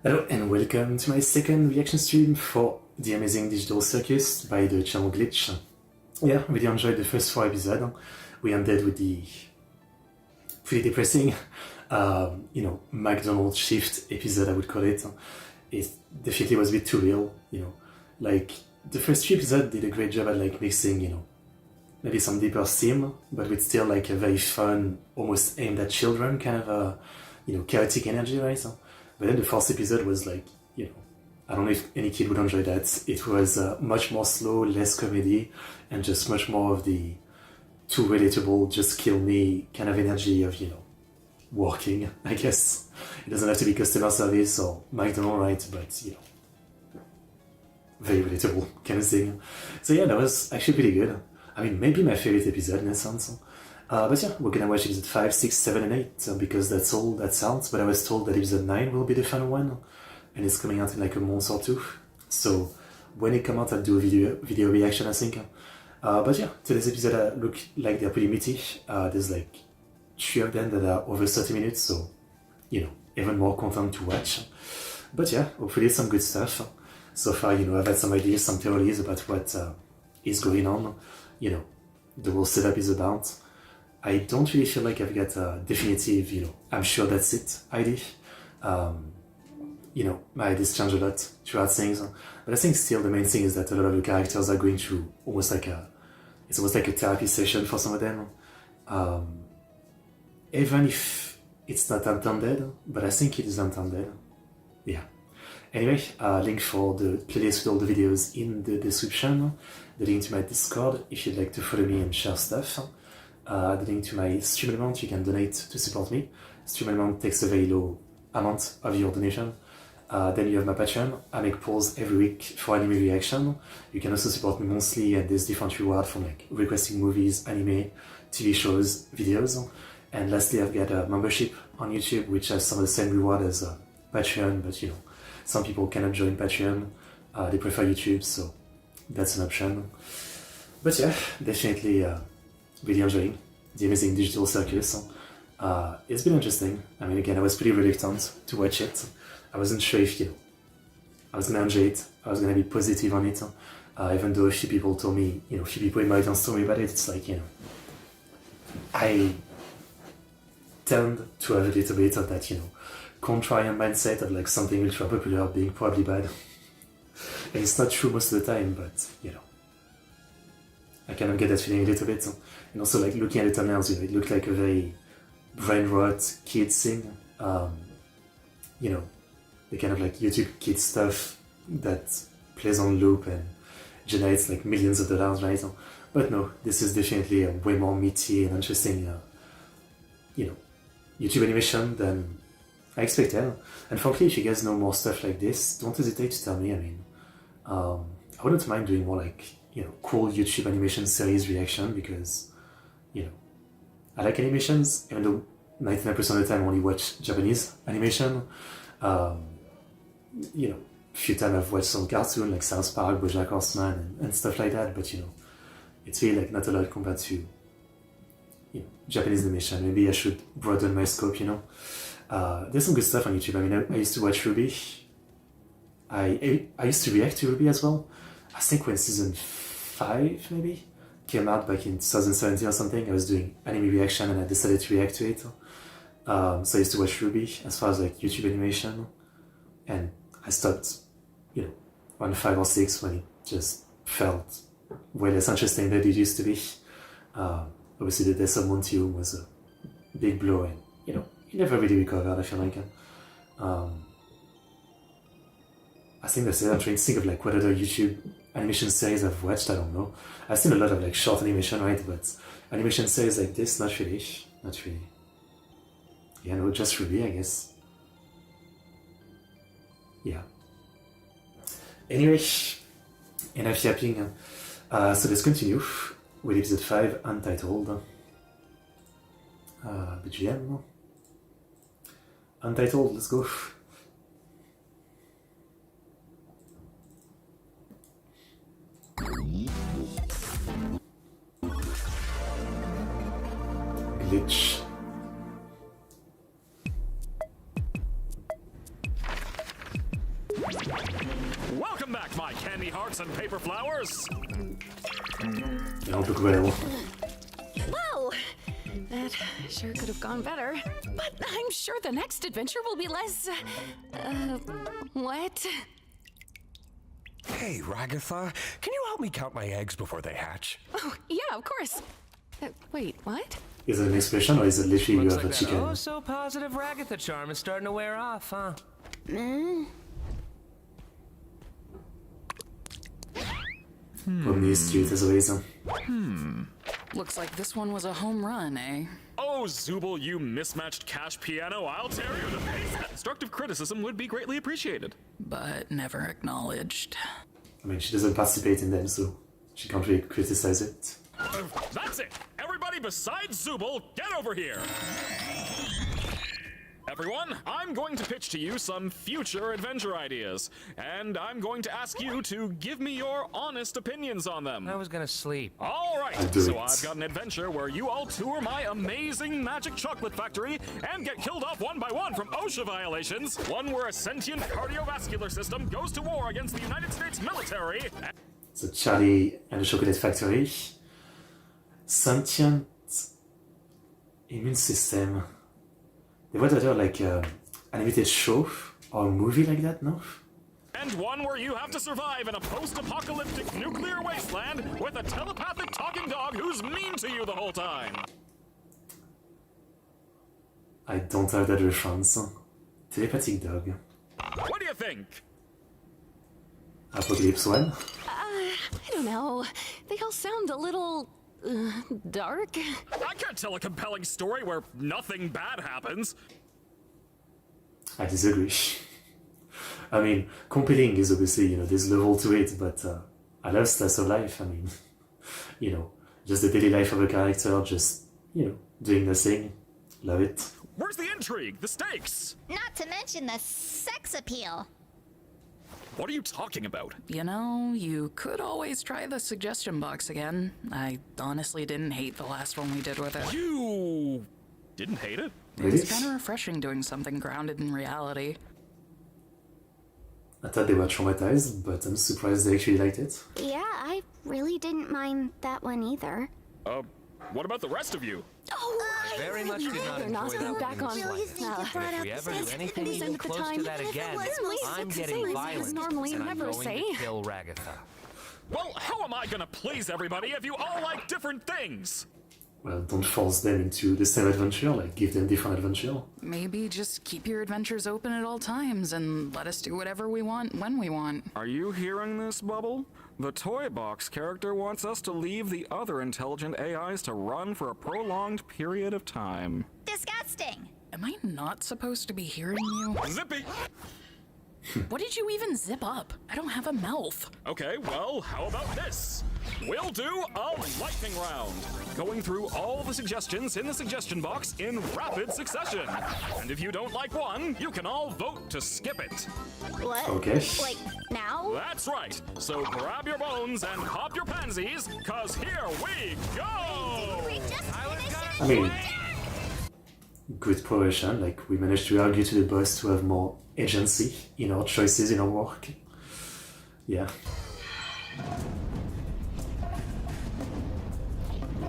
Hello and welcome to my second reaction stream for the amazing digital circus by the channel Glitch. Yeah, really enjoyed the first 4 episodes. We ended with the pretty depressing, McDonald's shift episode, I would call it. It definitely was a bit too real, like the first 3 episodes did a great job at like mixing, maybe some deeper theme, but with still like a very fun, almost aimed at children kind of chaotic energy, right? But then the fourth episode was like, I don't know if any kid would enjoy that. It was much more slow, less comedy, and just much more of the too relatable, just kill me kind of energy of, working, I guess. It doesn't have to be customer service or McDonald's, right? But, very relatable kind of thing. So yeah, that was actually pretty good. I mean, maybe my favorite episode in a sense. But yeah, we're gonna watch episode 5, 6, 7, and 8 because that's all that sounds. But I was told that episode 9 will be the final one, and it's coming out in like a month or two. So when it comes out, I'll do a video reaction, I think. But yeah, today's episode look like they're pretty meaty. There's like 3 of them that are over 30 minutes, so even more content to watch. But yeah, hopefully some good stuff. So far, I've had some ideas, some theories about what is going on. The whole setup is about. I don't really feel like I've got a definitive, I'm sure that's it idea. My ideas change a lot throughout things, but I think still the main thing is that a lot of the characters are going through it's almost like a therapy session for some of them. Even if it's not intended, but I think it is intended. Yeah. Anyway, link for the playlist with all the videos in the description, the link to my Discord if you'd like to follow me and share stuff. The link to my stream amount, you can donate to support me. Stream amount takes a very low amount of your donation. Then you have my Patreon. I make polls every week for anime reaction. You can also support me monthly, and there's different rewards from like requesting movies, anime, TV shows, videos. And lastly, I've got a membership on YouTube, which has some of the same reward as Patreon, but some people cannot join Patreon. They prefer YouTube, so that's an option. But yeah, definitely really enjoying the amazing digital circus. It's been interesting. I mean, again, I was pretty reluctant to watch it. I wasn't sure if, I was gonna enjoy it. I was gonna be positive on it. Even though a few people told me, a few people in my audience told me about it, it's like, I tend to have a little bit of that, contrarian mindset of like something ultra popular being probably bad. And it's not true most of the time, but, I kind of get that feeling a little bit. And also, like, looking at the thumbnails, it looked like a very brain rot kids thing. The kind of like YouTube kids stuff that plays on loop and generates like millions of dollars, right? But no, this is definitely a way more meaty and interesting, YouTube animation than I expected. And frankly, if you guys know more stuff like this, don't hesitate to tell me. I mean, I wouldn't mind doing more like, cool YouTube animation series reaction because, I like animations, even though 99% of the time I only watch Japanese animation. Few times I've watched some cartoon like South Park, BoJack Horseman, and stuff like that, but it's really like not a lot compared to, Japanese animation. Maybe I should broaden my scope, There's some good stuff on YouTube. I mean, I used to watch Ruby. I used to react to Ruby as well. I think when season 5 maybe came out back in 2017 or something, I was doing anime reaction and I decided to react to it. So I used to watch Ruby as far as like YouTube animation, and I stopped, on 5 or 6 when it just felt way less interesting than it used to be. Obviously the death of Monty was a big blow, and he never really recovered, I feel like. I think that's it. I'm trying to think of like what other YouTube animation series I've watched. I don't know. I've seen a lot of like short animation, right? But animation series like this, not really. Not really. Yeah, no, just Ruby, I guess. Yeah. Anyway, enough yapping. So let's continue with episode 5, Untitled. BGM. Untitled, let's go. Glitch. Welcome back, my candy hearts and paper flowers! Et un peu cruel. Whoa! That sure could have gone better. But I'm sure the next adventure will be less... what? Hey, Ragatha, can you help me count my eggs before they hatch? Oh, yeah, of course. Wait, what? Is it an expression or is it literally you Looks have like a that chicken? oh so positive Ragatha charm is starting to wear off, huh? Omni is cute as always. Looks like this one was a home run, eh? Oh, Zubul, you mismatched cash piano, I'll tear you to pieces! Constructive criticism would be greatly appreciated. But never acknowledged. I mean, she doesn't participate in them, so she can't really criticize it. That's it! Everybody besides Zubul, get over here! Everyone, I'm going to pitch to you some future adventure ideas, and I'm going to ask you to give me your honest opinions on them. I was gonna sleep. All right, I'll do so it. I've got an adventure where you all tour my amazing magic chocolate factory and get killed off one by one from OSHA violations. One where a sentient cardiovascular system goes to war against the United States military. So Charlie and the Chocolate Factory. Sentient immune system. They would have like an animated show or a movie like that, no? And one where you have to survive in a post-apocalyptic nuclear wasteland with a telepathic talking dog who's mean to you the whole time. I don't have that reference. Telepathic dog. What do you think? Apocalypse 1. I don't know. They all sound a little... dark? I can't tell a compelling story where nothing bad happens. I disagree. I mean, compelling is obviously, you know, there's level to it, but I love slice of life. I mean, you know, just the daily life of a character, just, you know, doing nothing. Love it. Where's the intrigue? The stakes? Not to mention the sex appeal. What are you talking about? You know, you could always try the suggestion box again. I honestly didn't hate the last one we did with it. You didn't hate it? It was kind of refreshing doing something grounded in reality. I thought they were traumatized, but I'm surprised they actually liked it. Yeah, I really didn't mind that one either. What about the rest of you? Oh, I very much did not they're not enjoy going that back one on. in the Really slightest. think you brought And if up we ever the do sex anything at even the close time, to that and if it again, was I'm Lisa, getting Lisa violent, was normally and I'm never going say. to kill Ragatha. Well, how am I gonna please everybody if you all like different things? Well, don't force them into the same adventure, like give them different adventure. Maybe just keep your adventures open at all times and let us do whatever we want when we want. Are you hearing this, Bubble? The Toy Box character wants us to leave the other intelligent AIs to run for a prolonged period of time. Disgusting. Am I not supposed to be hearing you? Zippy! What did you even zip up? I don't have a mouth. Okay, well, how about this? We'll do a lightning round, going through all the suggestions in the suggestion box in rapid succession. And if you don't like one, you can all vote to skip it. What? Okay. Like, now? That's right. So grab your bones and pop your pansies, cause here we go! We just finished I mean, good progression, like we managed to argue to the boss to have more agency in our choices in our work. Yeah.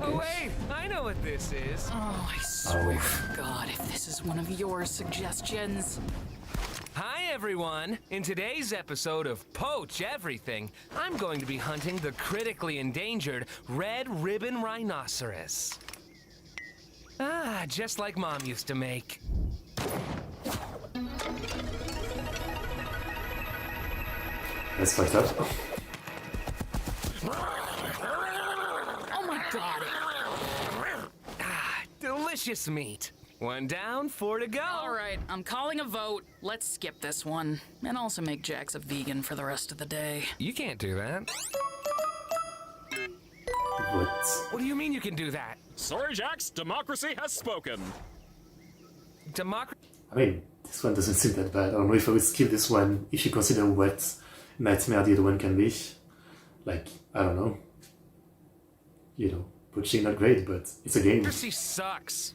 Oh wait, I know what this is. Oh, I swear to God, if this is one of your suggestions. Hi everyone! In today's episode of Poach Everything, I'm going to be hunting the critically endangered red ribbon rhinoceros. Ah, just like Mom used to make. That's fucked up. Oh my God. Ah, delicious meat. One down, 4 to go. All right, I'm calling a vote. Let's skip this one. And also make Jax a vegan for the rest of the day. You can't do that. But What do you mean you can do that? Sorry, Jax, democracy has spoken. Democracy? I mean, this one doesn't seem that bad. I don't know if I would skip this one if you consider what nightmare the other one can be. Like, I don't know. You know, poaching not great, but it's a game. Democracy sucks.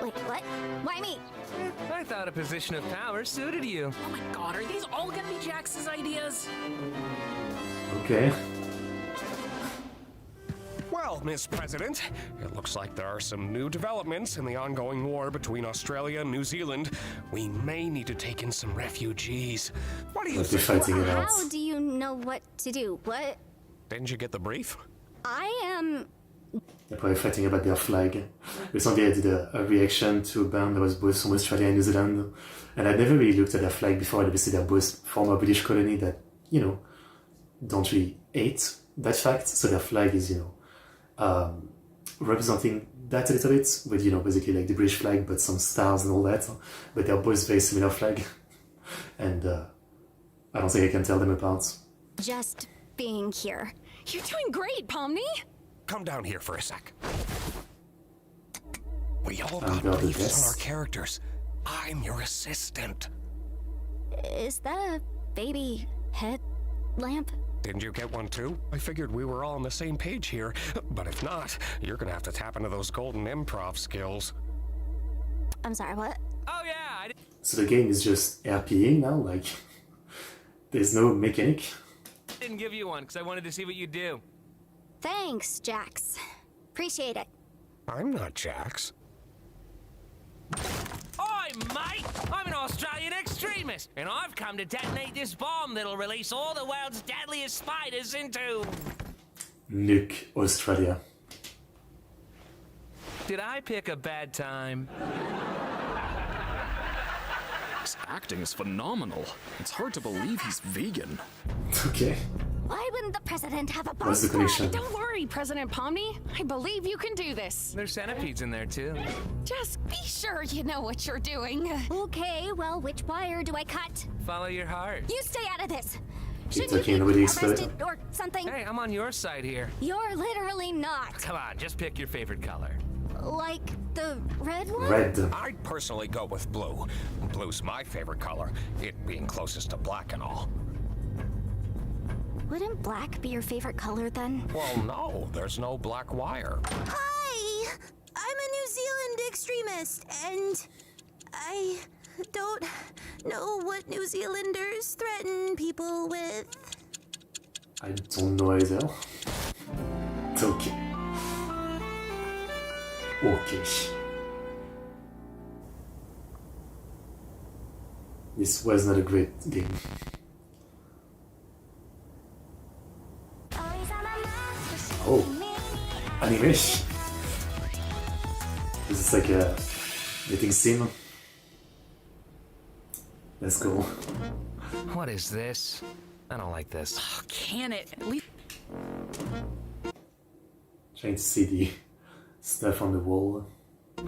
Wait, what? Why me? I thought a position of power suited you. Oh my god, are these all gonna be Jax's ideas? Okay. Well, Miss President, it looks like there are some new developments in the ongoing war between Australia and New Zealand. We may need to take in some refugees. What do you Like they're think? fighting it out. How do you know what to do? What? Didn't you get the brief? I am. They're probably fighting about their flag. Recently I did a reaction to a band that was both from Australia and New Zealand, and I'd never really looked at their flag before, and obviously they're both former British colony that, you know, don't really hate that fact, so their flag is, you know, representing that a little bit, with, you know, basically like the British flag, but some stars and all that, but they're both very similar flag, and I don't think I can tell them apart. Just being here. You're doing great, Pomni. Come down here for a sec. We all I'm got glad briefs this. on our characters. I'm your assistant. Is that a baby head lamp? Didn't you get one too? I figured we were all on the same page here, but if not, you're gonna have to tap into those golden improv skills. I'm sorry, what? Oh yeah, I So the game is just RPing now, like, there's no mechanic. didn't give you one because I wanted to see what you do. Thanks, Jax. Appreciate it. I'm not Jax. Oi, mate! I'm an Australian extremist, and I've come to detonate this bomb that'll release all the world's deadliest spiders into... Nuke Australia. Did I pick a bad time? His acting is phenomenal. It's hard to believe he's vegan. Okay. Why wouldn't the president have a bomb What's the squad? connection? Don't worry, President Pomni. I believe you can do this. There's centipedes in there too. Just be sure you know what you're doing. Okay, well, which wire do I cut? Follow your heart. You stay out of this. Keep Shouldn't you talking, be nobody explained. arrested or something? Hey, I'm on your side here. You're literally not. Come on, just pick your favorite color. Like the red one? Red. I'd personally go with blue. Blue's my favorite color, it being closest to black and all. Wouldn't black be your favorite color then? Well, no, there's no black wire. Hi! I'm a New Zealand extremist, and I don't know what New Zealanders threaten people with. I don't know either. Okay. Okay. This was not a great game. Oh, anime. This is like a dating sim. Let's go. What is this? I don't like this. Can it at least... Trying to see the stuff on the wall.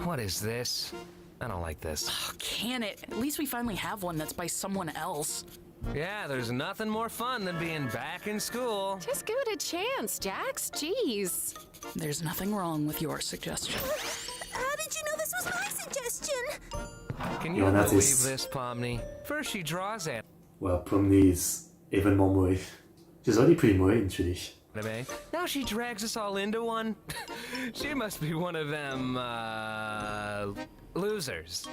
What is this? I don't like this. Can it? At least we finally have one that's by someone else. Yeah, there's nothing more fun than being back in school. Just give it a chance, Jax. Jeez. There's nothing wrong with your suggestion. How did you know this was my suggestion? Can you You're not believe this- this, Pomni? First she draws Well, Pomni is even more moe. She's already pretty moe, actually. anime. Now she drags us all into one. She must be one of them, losers.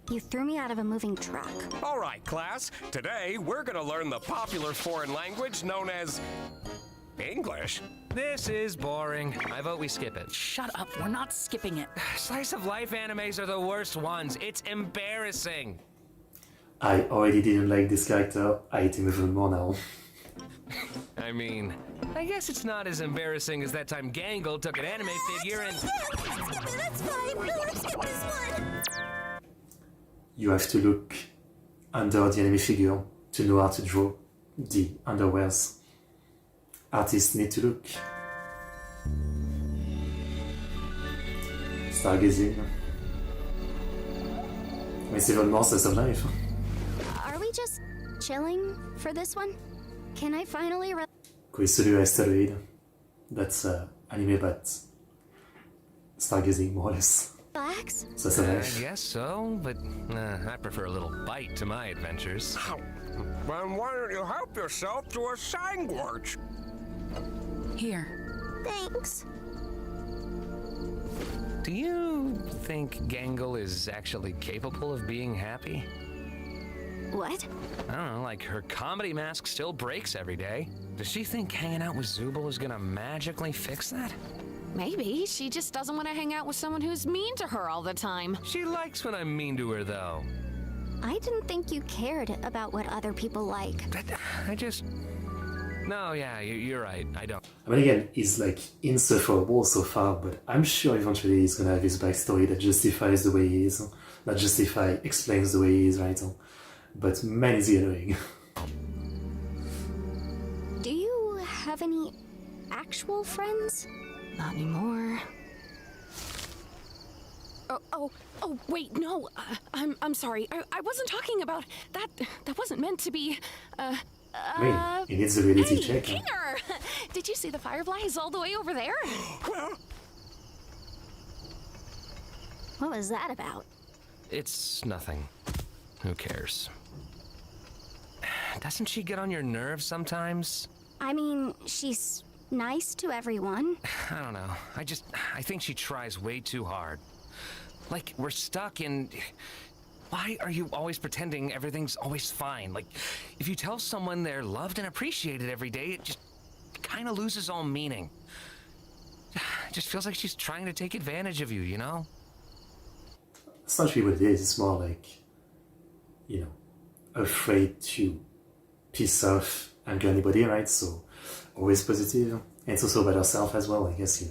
You threw me out of a moving truck. All right, class. Today, we're gonna learn the popular foreign language known as English. This is boring. I vote we skip it. Shut up, we're not skipping it. Slice of life animes are the worst ones. It's embarrassing. I already didn't like this character. I hate him even more now. I mean, I guess it's not as embarrassing as that time Gangle took an anime figure and... That's fine. Let's skip this one. You have to look under the anime figure to know how to draw the underwears. Artists need to look. Stargazing. Mais c'est vraiment ça of life. Are we just chilling for this one? Can I finally Koisuru Asteroid. That's anime about stargazing, more or less. relax? Ça c'est I life. guess so, but I prefer a little bite to my adventures. Then why don't you help yourself to a sandwich? Here. Thanks. Do you think Gangle is actually capable of being happy? What? I don't know, like her comedy mask still breaks every day. Does she think hanging out with Zubul is gonna magically fix that? Maybe she just doesn't want to hang out with someone who's mean to her all the time. She likes when I'm mean to her, though. I didn't think you cared about what other people like. I just... No, yeah, you're right. I don't. I mean, again, he's like insufferable so far, but I'm sure eventually he's gonna have his backstory that justifies the way he is. Not explains the way he is, right? But man, is he annoying. Do you have any actual friends? Not anymore. Oh, wait, no. I'm sorry. I wasn't talking about that. That wasn't meant to be. I mean, he needs a reality check. Kinger! Did you see the fireflies all the way over there? What was that about? It's nothing. Who cares? Doesn't she get on your nerves sometimes? I mean, she's nice to everyone. I don't know. I think she tries way too hard. Like, we're stuck in... Why are you always pretending everything's always fine? Like, if you tell someone they're loved and appreciated every day, it just kind of loses all meaning. It just feels like she's trying to take advantage of you, you know? That's not really what it is. It's more like, afraid to piss off, anger anybody, right? So, always positive. And it's also about herself as well, I guess,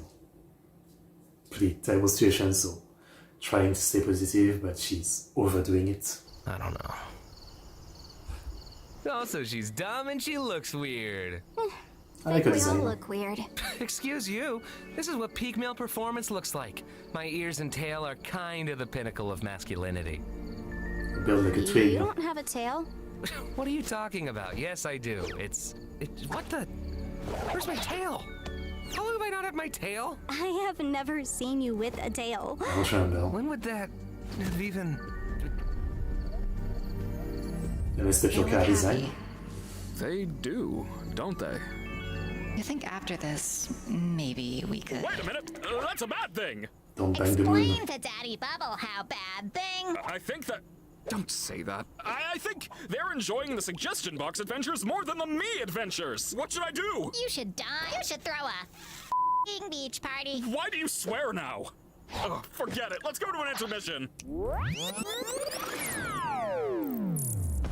pretty terrible situation, so trying to stay positive, but she's overdoing it. I don't know. Also, she's dumb and she looks weird. I like her We all design. look weird. Excuse you. This is what peak male performance looks like. My ears and tail are kind of the pinnacle of masculinity. Build like a twig. You don't have a tail? What are you talking about? Yes, I do. What the? Where's my tail? How long have I not had my tail? I have never seen you with a tail. I'll try and build. When would that have even... An exceptional car design. They do, don't they? I think after this, maybe we could. Wait a minute! That's a bad thing! Don't bang the moon. Explain to Daddy Bubble how bad thing. I think that... Don't say that. I think they're enjoying the suggestion box adventures more than the me adventures. What should I do? You should die. You should throw a beach party. Why do you swear now? Oh, forget it. Let's go to an intermission.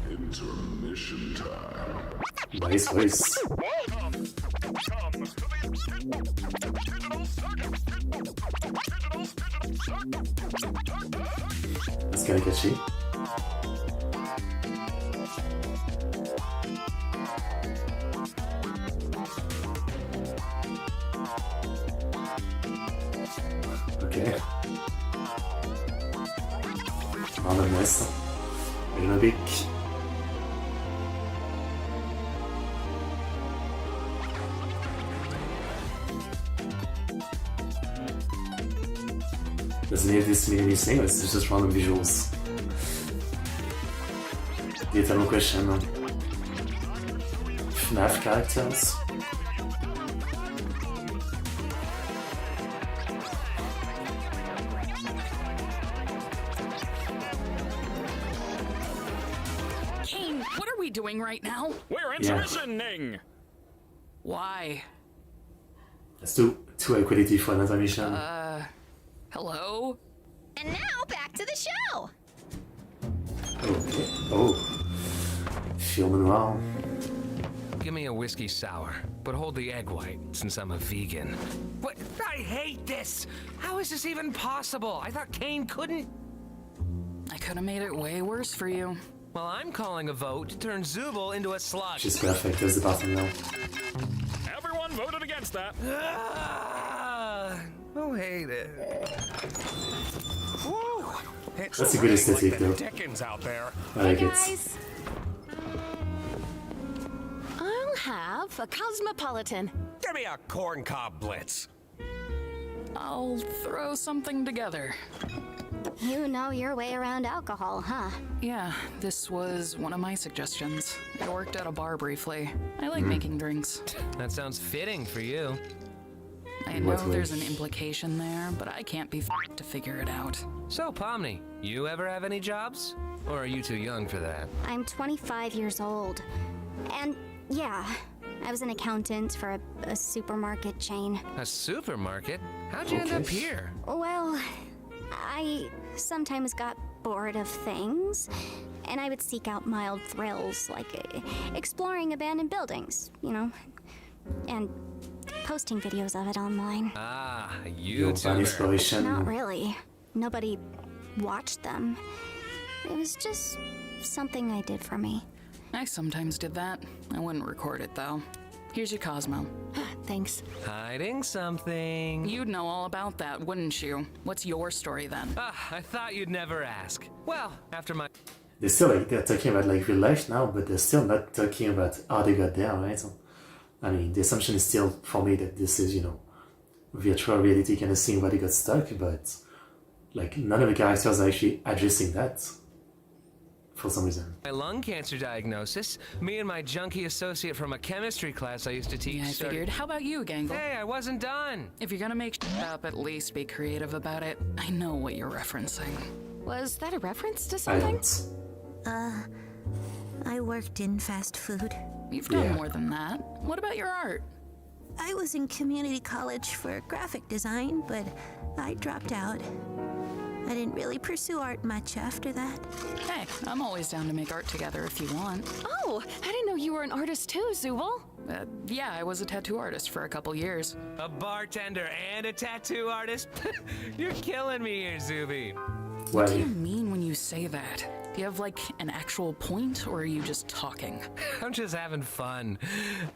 Intermission time. Nice voice. Welcome to the Digital Circus. That's kinda catchy. Okay. Random nest. Une bic. Doesn't need this mean anything, it's just random visuals. The eternal question. FNAF characters. Kane, what are we doing right now? We're intermissioning. Why? That's too high quality for an intermission. Hello? And now back to the show. Okay. Oh. Film noir. Give me a whiskey sour, but hold the egg white, since I'm a vegan. What? I hate this! How is this even possible? I thought Kane couldn't... I could have made it way worse for you. Well, I'm calling a vote to turn Zubul into a slug. She's perfect as the bottom now. Everyone voted against that. Who hate it? Woo! It's That's a good raining aesthetic, like the though. Dickens out there. I like it. Guys, I'll have a cosmopolitan. Give me a corncob blitz. I'll throw something together. You know your way around alcohol, huh? Yeah, this was one of my suggestions. I worked at a bar briefly. I like making drinks. That sounds fitting for you. I In know what way? there's an implication there, but I can't be f***ed to figure it out. So, Pomni, you ever have any jobs? Or are you too young for that? I'm 25 years old. And yeah, I was an accountant for a supermarket chain. A supermarket? How'd you end up here? Well, I sometimes got bored of things, and I would seek out mild thrills like exploring abandoned buildings, you know, and posting videos of it online. Ah, Your bad YouTuber. inspiration. Not really. Nobody watched them. It was just something I did for me. I sometimes did that. I wouldn't record it, though. Here's your Cosmo. Thanks. Hiding something. You'd know all about that, wouldn't you? What's your story, then? Ah, I thought you'd never ask. Well, after my... They're still like, they're talking about like real life now, but they're still not talking about how they got there, right? I mean, the assumption is still for me that this is, you know, virtual reality kind of thing where they got stuck, but like none of the characters are actually addressing that for some reason. My lung cancer diagnosis, me and my junkie associate from a chemistry class I used to teach Yeah, I figured. How about you, Gangle? Hey, I wasn't done. If you're gonna make shit up, at least be creative about it. I know what you're referencing. Was that a reference to I something? don't. I worked in fast food. You've done Yeah. more than that. What about your art? I was in community college for graphic design, but I dropped out. I didn't really pursue art much after that. Hey, I'm always down to make art together if you want. Oh, I didn't know you were an artist too, Zubal. Yeah, I was a tattoo artist for a couple years. A bartender and a tattoo artist? You're killing me here, Zuby. What do you Well, mean when you say that? Do you have, like, an actual point, or are you just talking? I'm just having fun.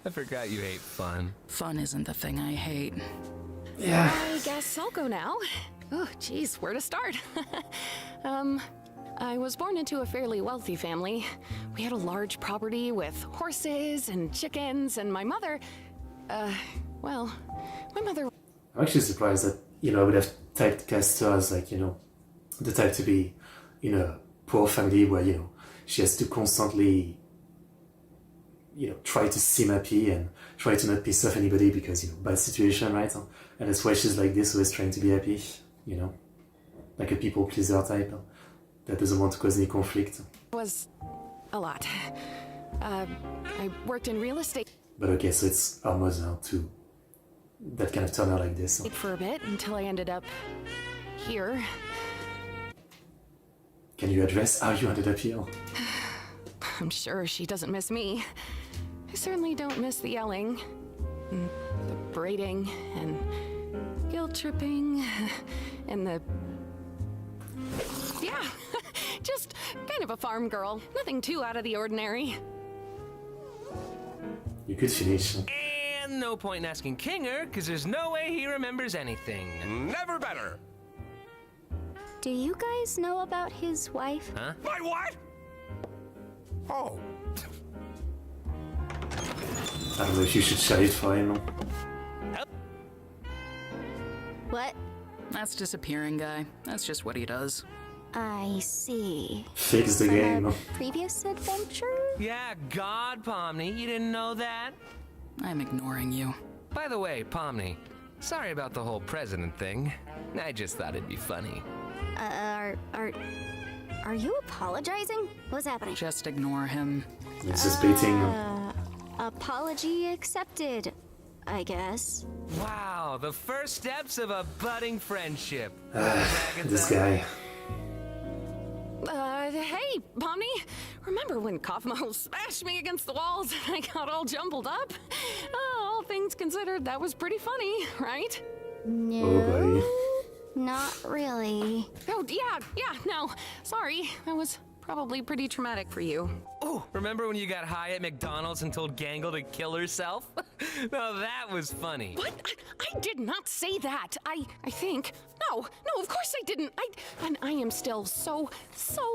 I forgot you hate fun. Fun isn't the thing I hate. yeah. I guess I'll go now. Oh, geez, where to start? I was born into a fairly wealthy family. We had a large property with horses and chickens, and my mother, well, my mother... I'm actually surprised that, you know, I would have typecast her as like, you know, the type to be in a poor family where, you know, she has to constantly, you know, try to seem happy and try to not piss off anybody because, you know, bad situation, right? And that's why she's like this, always trying to be happy, you know, like a people pleaser type that doesn't want to cause any conflict. was a lot. I worked in real estate But okay, so it's our mother to that kind of turn out like this. for a bit until I ended up here. Can you address how you ended up here? I'm sure she doesn't miss me. I certainly don't miss the yelling, and the braiding, and guilt tripping, and the... Yeah, just kind of a farm girl. Nothing too out of the ordinary. You could finish. And no point in asking Kinger, because there's no way he remembers anything. Never better. Do you guys know about his wife? Huh? My what? Oh, I don't know if you should shut it for him. What? That's disappearing guy. That's just what he does. I see. Fix the From game. a previous adventure? Yeah, God, Pomni, you didn't know that? I'm ignoring you. By the way, Pomni, sorry about the whole president thing. I just thought it'd be funny. Are you apologizing? What's happening? Just ignore him. It's just baiting. Apology accepted, I guess. Wow, the first steps of a budding friendship. This guy. Hey, Pomni, remember when Kaufmo smashed me against the walls and I got all jumbled up? All things considered, that was pretty funny, right? No, Oh not really. Oh, yeah, no, sorry. That was probably pretty traumatic for you. Oh, remember when you got high at McDonald's and told Gangle to kill herself? Now that was funny. What? I did not say that. I think. No, of course I didn't. And I am still so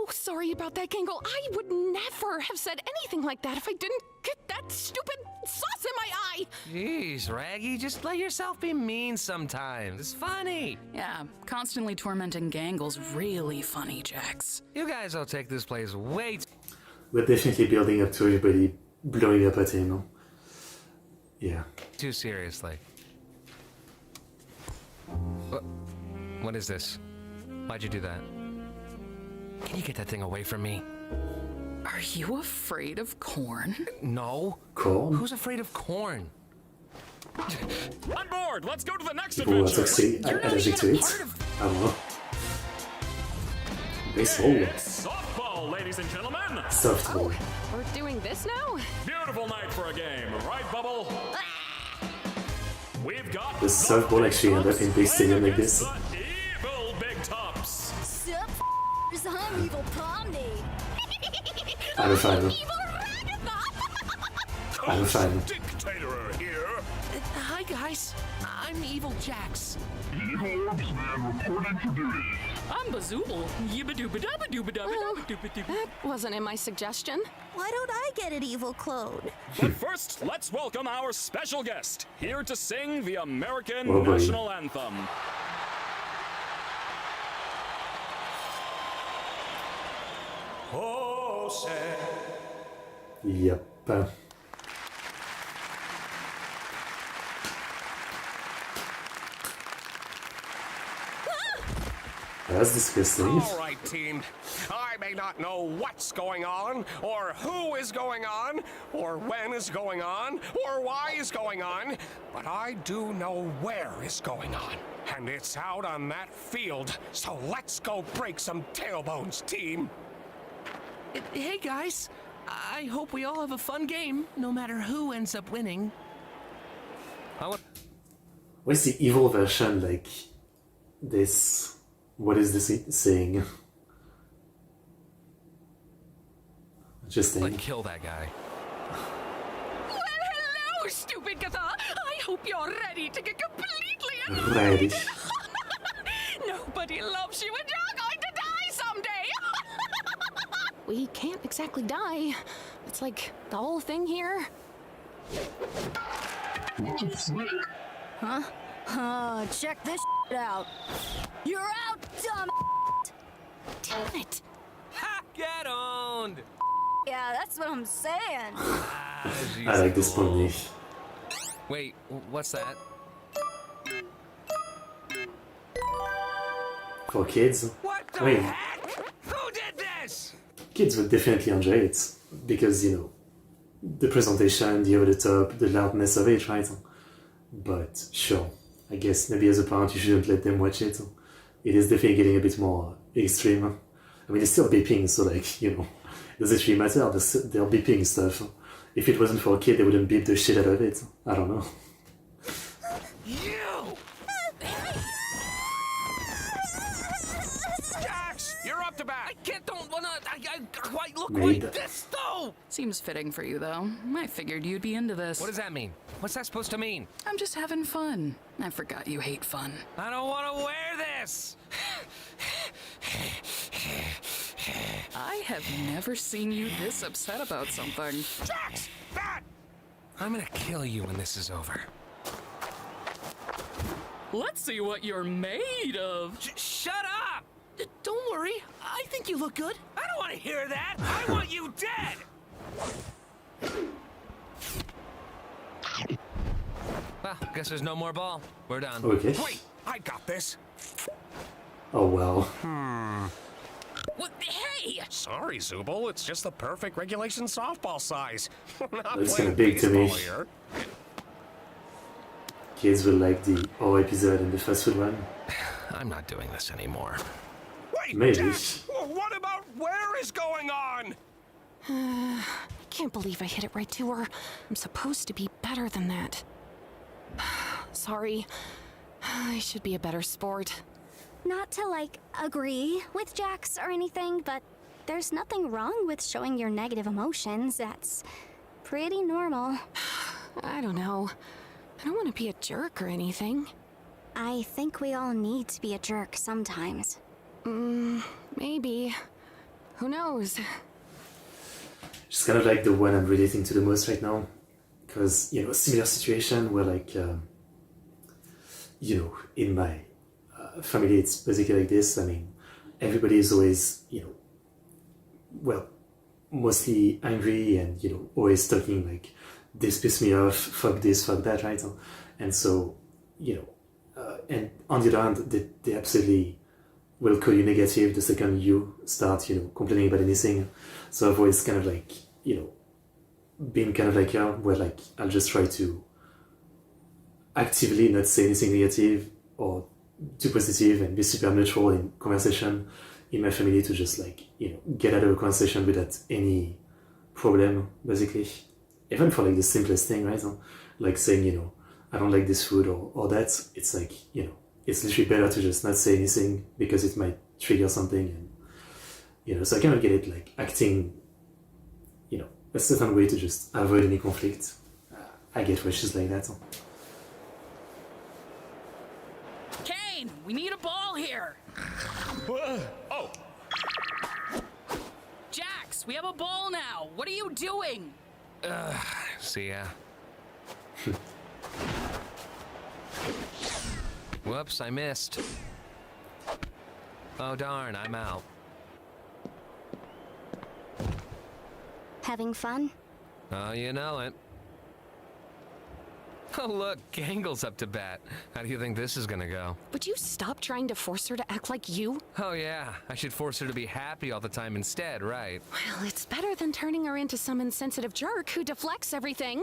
sorry about that, Gangle. I would never have said anything like that if I didn't get that stupid sauce in my eye. Jeez, Raggy, just let yourself be mean sometimes. It's funny. Yeah, constantly tormenting Gangle's really funny, Jax. You guys will take this place way too... We're definitely building up to everybody blowing up at him. Yeah. Too seriously. What is this? Why'd you do that? Can you get that thing away from me? Are you afraid of corn? No. Corn? Who's afraid of corn? On board! Let's go to the next People who are adventure! allergic to it. I don't know. Baseball. It's softball, ladies and gentlemen! Softball. We're doing this now? Beautiful night for a game, right, Bubble? We've got Does softball actually end up in big stadium like this? the evil Big Tops. Sup, I'm Evil Pomni. I'm a fan. I'm a fan. Dictator here. Hi, guys. I'm Evil Jax. Evil Orbsman reporting for duty. I'm Bazool. That wasn't in my suggestion. Why don't I get an evil clone? But first, let's welcome our special guest, here to sing the American Oh, boy. National Anthem. Oh, say. Yep. That's disgusting. All right, team. I may not know what's going on, or who is going on, or when is going on, or why is going on, but I do know where is going on. And it's out on that field, so let's go break some tailbones, team. Hey, guys. I hope we all have a fun game, no matter who ends up winning. What's the evil version like this? What is this saying? Interesting. Like, kill that guy. Well, hello, stupid Katha. I hope you're ready to get completely Ready. Nobody loves you and you're going to die someday. We can't exactly die. It's like the whole thing here. Huh? Check this out. You're out, dumb. Damn it. Ha! Get owned! Yeah, that's what I'm saying. I like this pony. Wait, what's that? For kids, What the I mean, heck? Who did this? kids would definitely enjoy it because, you know, the presentation, the over the top, the loudness of it, right? But sure, I guess maybe as a parent you shouldn't let them watch it. It is definitely getting a bit more extreme. I mean, it's still beeping, so like, you know, does it really matter? They're beeping stuff. If it wasn't for a kid, they wouldn't beep the shit out of it. I don't know. You! Jax, you're up to bat. I can't, don't wanna, I quite look Made. like this, though. Seems fitting for you, though. I figured you'd be into this. What does that mean? What's that supposed to mean? I'm just having fun. I forgot you hate fun. I don't want to wear this. I have never seen you this upset about something. Jax, bat! I'm gonna kill you when this is over. Let's see what you're made of. Shut up! Don't worry. I think you look good. I don't want to hear that. I want you dead. Well, guess there's no more ball. We're done. Okay. Wait, I got this. Oh well. What? Hey! Sorry, Zubul, it's just the perfect regulation softball size. We're not That's playing kinda big to me. baseball here. Kids will like the O episode and the fast food one. I'm not doing this anymore. Wait, Maybe. Jax, what about where is going on? I can't believe I hit it right to her. I'm supposed to be better than that. Sorry. I should be a better sport. Not to, like, agree with Jax or anything, but there's nothing wrong with showing your negative emotions. That's pretty normal. I don't know. I don't want to be a jerk or anything. I think we all need to be a jerk sometimes. Maybe. Who knows? It's kind of like the one I'm relating to the most right now. Because, you know, similar situation where, like, you know, in my family, it's basically like this. I mean, everybody is always, you know, well, mostly angry and, you know, always talking like, this pissed me off, fuck this, fuck that, right? And so, you know, and on the other hand, they absolutely will call you negative the second you start, complaining about anything. So I've always kind of like, been kind of like her, where like I'll just try to actively not say anything negative or too positive and be super neutral in conversation in my family to just like, get out of a conversation without any problem, basically. Even for like the simplest thing, right? Like saying, I don't like this food or that, it's like, it's literally better to just not say anything because it might trigger something. And, so I kind of get it, like acting, a certain way to just avoid any conflict. I get why she's like that. Kane, we need a ball here. Oh, Jax, we have a ball now. What are you doing? See ya. Whoops, I missed. Oh darn, I'm out. Having fun? Oh, you know it. Oh look, Gangle's up to bat. How do you think this is gonna go? Would you stop trying to force her to act like you? Oh yeah, I should force her to be happy all the time instead, right? Well, it's better than turning her into some insensitive jerk who deflects everything.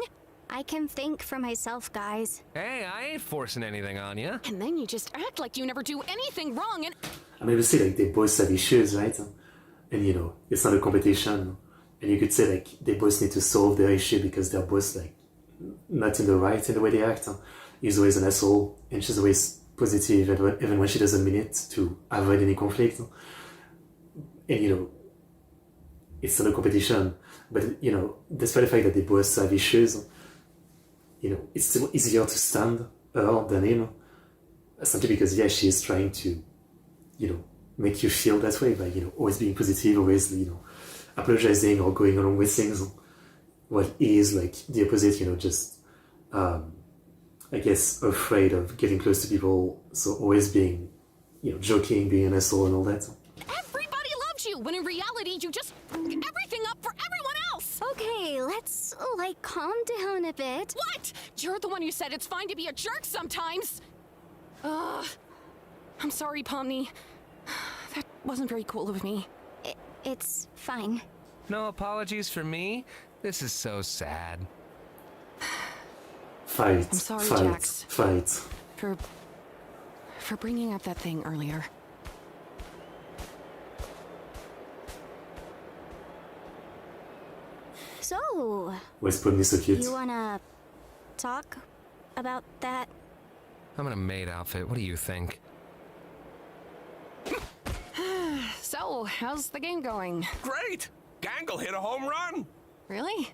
I can think for myself, guys. Hey, I ain't forcing anything on you. And then you just act like you never do anything wrong and... I mean, obviously, like, they both have issues, right? And, it's not a competition. And you could say, like, they both need to solve their issue because they're both, like, not in the right in the way they act. He's always an asshole, and she's always positive, even when she doesn't mean it, to avoid any conflict. And, it's not a competition. But, despite the fact that they both have issues, it's still easier to stand her than him. Simply because, yeah, she is trying to, make you feel that way by, always being positive, always, apologizing or going along with things. While he is, like, the opposite, just, I guess, afraid of getting close to people. So always being, joking, being an asshole and all that. Everybody loves you, when in reality, you just everything up for everyone else! Okay, let's, calm down a bit. What? You're the one who said it's fine to be a jerk sometimes! I'm sorry, Pomni. That wasn't very cool of me. It's fine. No apologies for me? This is so sad. Fight. I'm sorry, fight, Jax. Fight. For bringing up that thing earlier. So, Where's Pomni so cute? you wanna talk about that? I'm in a maid outfit. What do you think? So, how's the game going? Great! Gangle hit a home run! Really?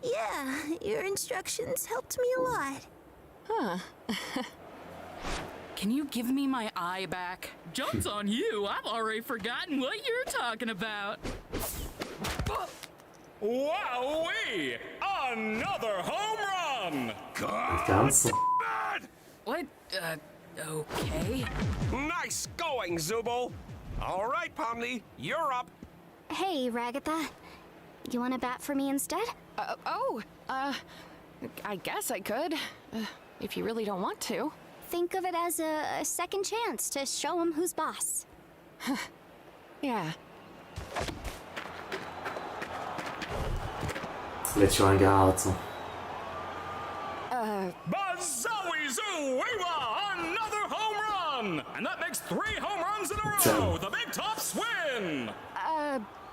Yeah, your instructions helped me a lot. Huh. Can you give me my eye back? Joke's on you. I've already forgotten what you're talking about. wowee! Another home run! It counts. What? Okay. Nice going, Zubul! All right, Pomni, you're up. Hey, Ragatha. You wanna bat for me instead? I guess I could. If you really don't want to. Think of it as a second chance to show him who's boss. Yeah. Let your anger out. Bazowie Zoo-Weewa! Another home run! And that makes 3 home runs in a row! Damn. The Big Tops win!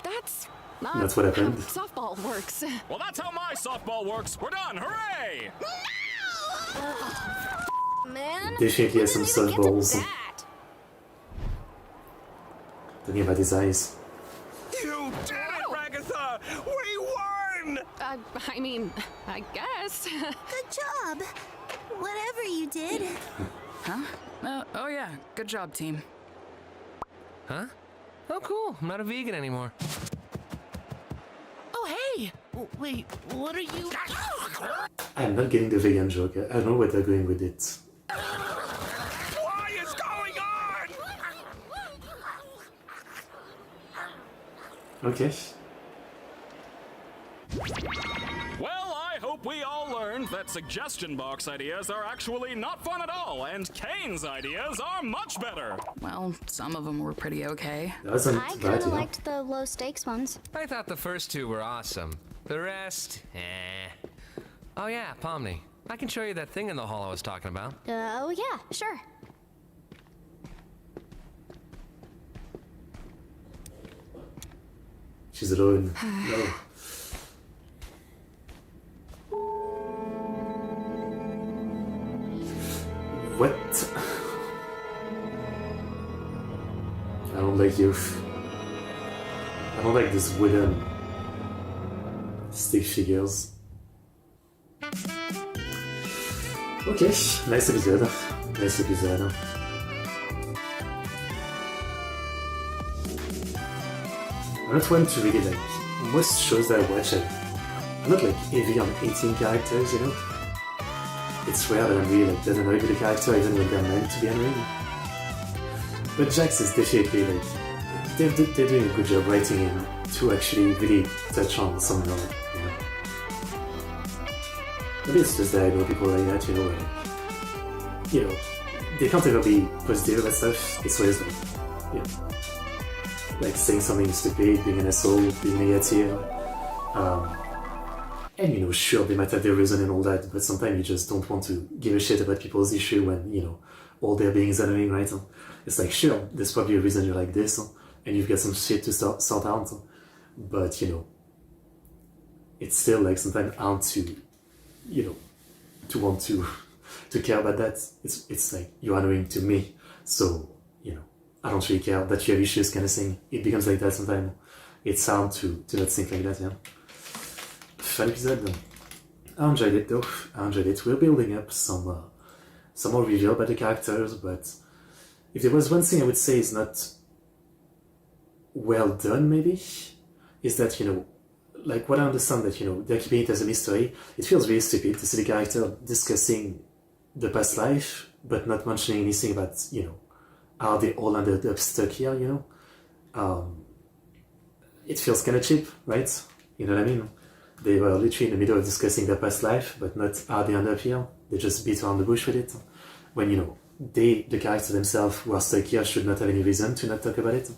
That's not That's what happened. how softball works. Well, that's how my softball works. We're done. Hooray! Man, Definitely has some we didn't even get to softballs. bat. Talking about his eyes. You did it, Ragatha! We won! I mean, I guess. Good job. Whatever you did. Huh? Oh yeah, good job, team. Huh? Oh cool, I'm not a vegan anymore. Oh hey! Wait, what are you... I'm not getting the vegan joke. I don't know where they're going with it. What is going on? Okay. Well, I hope hope we all learned that suggestion box ideas are actually not fun at all, and Kane's ideas are much better. Well, some of them were pretty okay. I kind of liked the low stakes ones. I thought the first two were awesome. The rest, eh. Oh yeah, Pomni. I can show you that thing in the hall I was talking about. Oh yeah, sure. She's alone. No. What? I don't like you. I don't like these wooden stick figures. Okay, nice episode. Nice episode. I'm not one to really like most shows that I watch. I'm not like heavy on 18 characters, you know? It's rare that I'm really like that annoyed with a character even when they're meant to be annoying. But Jax is definitely like they're doing a good job writing him to actually really touch on some of it, you know? Maybe it's just that I know people like that, you know, like, you know, they can't ever be positive about stuff. It's always like, you know, like saying something stupid, being an asshole, being negative. And you know, sure, they might have their reason and all that, but sometimes you just don't want to give a shit about people's issue when, you know, all they're being is annoying, right? It's like, sure, there's probably a reason you're like this, and you've got some shit to sort out, but, you know, it's still like sometimes hard to, you know, to want to care about that. It's like, you're annoying to me, so, you know, I don't really care that you have issues kind of thing. It becomes like that sometimes. It's hard to not think like that, yeah. Fun episode. I enjoyed it though. I enjoyed it. We're building up some more reveal about the characters, but if there was one thing I would say is not well done, maybe, is that, you know, like what I understand that, you know, they're keeping it as a mystery. It feels really stupid to see the character discussing the past life, but not mentioning anything about, you know, how they all ended up stuck here, you know? It feels kind of cheap, right? You know what I mean? They were literally in the middle of discussing their past life, but not how they end up here. They just beat around the bush with it. When, you know, the characters themselves who are stuck here should not have any reason to not talk about it.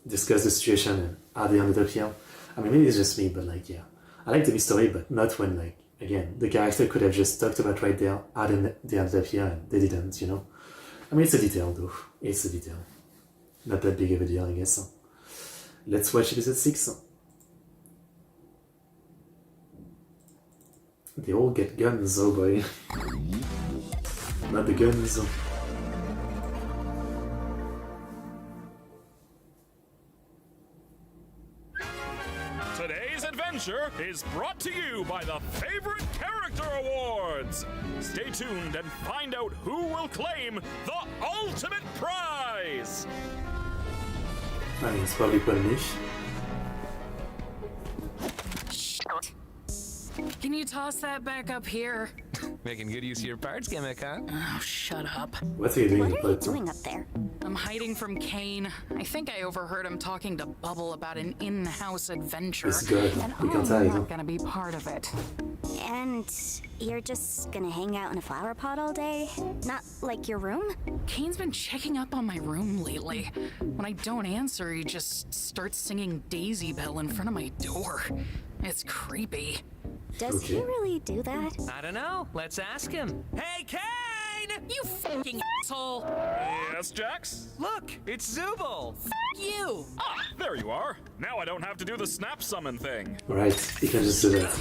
Discuss the situation and how they ended up here. I mean, maybe it's just me, but like, yeah. I like the mystery, but not when, like, again, the character could have just talked about right there how they ended up here and they didn't, you know? I mean, it's a detail, though. It's a detail. Not that big of a deal, I guess. Let's watch episode 6. They all get guns, oh boy. Not the guns. Today's adventure is brought to you by the Favorite Character Awards. Stay tuned and find out who will claim the ultimate prize. I mean, it's probably me. Can you toss that back up here? Making good use of your parts gimmick, huh? Oh, shut up. What are you doing? What are you doing up there? I'm hiding from Kane. I think I overheard him talking to Bubble about an in-house adventure. It's good. And We can I'm tell you. not gonna be part of it. And you're just gonna hang out in a flower pot all day? Not like your room? Kane's been checking up on my room lately. When I don't answer, he just starts singing Daisy Bell in front of my door. It's creepy. Does he really do that? I don't know. Let's ask him. Hey, Kane! You fucking asshole! Yes, Jax? Look, it's Zubul. You! Ah, there you are. Now I don't have to do the snap summon thing. Right, you can just do that.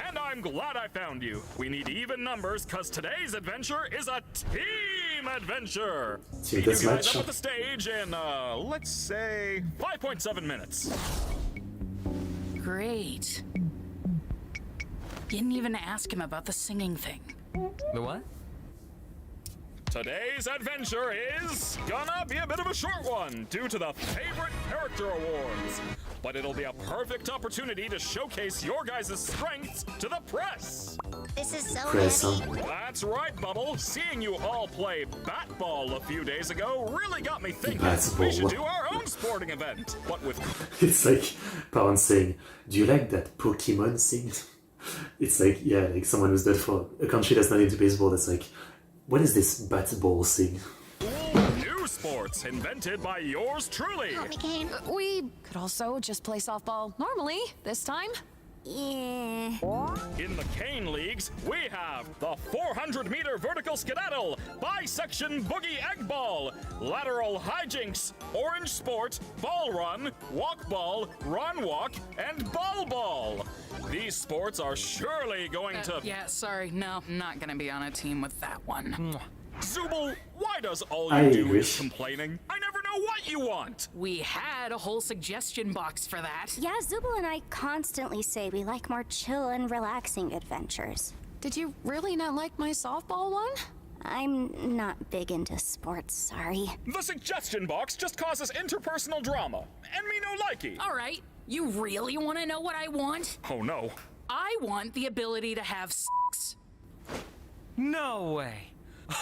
And I'm glad I found you. We need even numbers, because today's adventure is a team adventure. Team Meet you guys deathmatch. up at the stage in, let's say, 5.7 minutes. Great. Didn't even ask him about the singing thing. The what? Today's adventure is gonna be a bit of a short one due to the Favorite Character Awards. But it'll be a perfect opportunity to showcase your guys' strengths to the press. This is so Press, heavy. That's right, Bubble. Seeing you all play bat-ball a few days ago really got me thinking Bat-ball. we should do our own sporting event. But with It's like parents saying, do you like that Pokemon thing? It's like, yeah, like someone who's dead for a country that's not into baseball. That's like, what is this bat ball thing? New sports invented by yours truly. We could also just play softball normally this time. Yeah. In the cane leagues, we have the 400-meter vertical skedaddle, bisection boogie egg ball, lateral hijinks, orange sport, ball run, walk ball, run walk, and ball ball. These sports are surely going to... Yeah, sorry. No, I'm not gonna be on a team with that one. Zubul, why does all I you do agree. is complaining? I never know what you want. We had a whole suggestion box for that. Yeah, Zubul and I constantly say we like more chill and relaxing adventures. Did you really not like my softball one? I'm not big into sports, sorry. The suggestion box just causes interpersonal drama, and me no likey. All right, you really want to know what I want? Oh no. I want the ability to have sex. No way.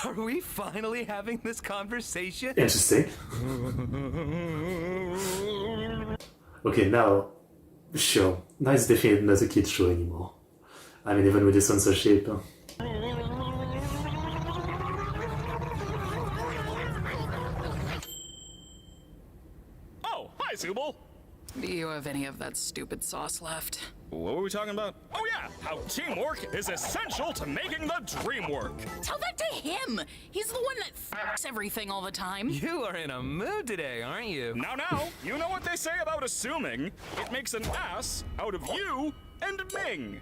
Are we finally having this conversation? Interesting. Okay, now, sure, now it's definitely not a kid show anymore. I mean, even with the censorship. Oh, hi, Zubul. Do you have any of that stupid sauce left? What were we talking about? Oh yeah, how teamwork is essential to making the dream work. Tell that to him! He's the one that fucks everything all the time. You are in a mood today, aren't you? Now, you know what they say about assuming? It makes an ass out of you and Ming.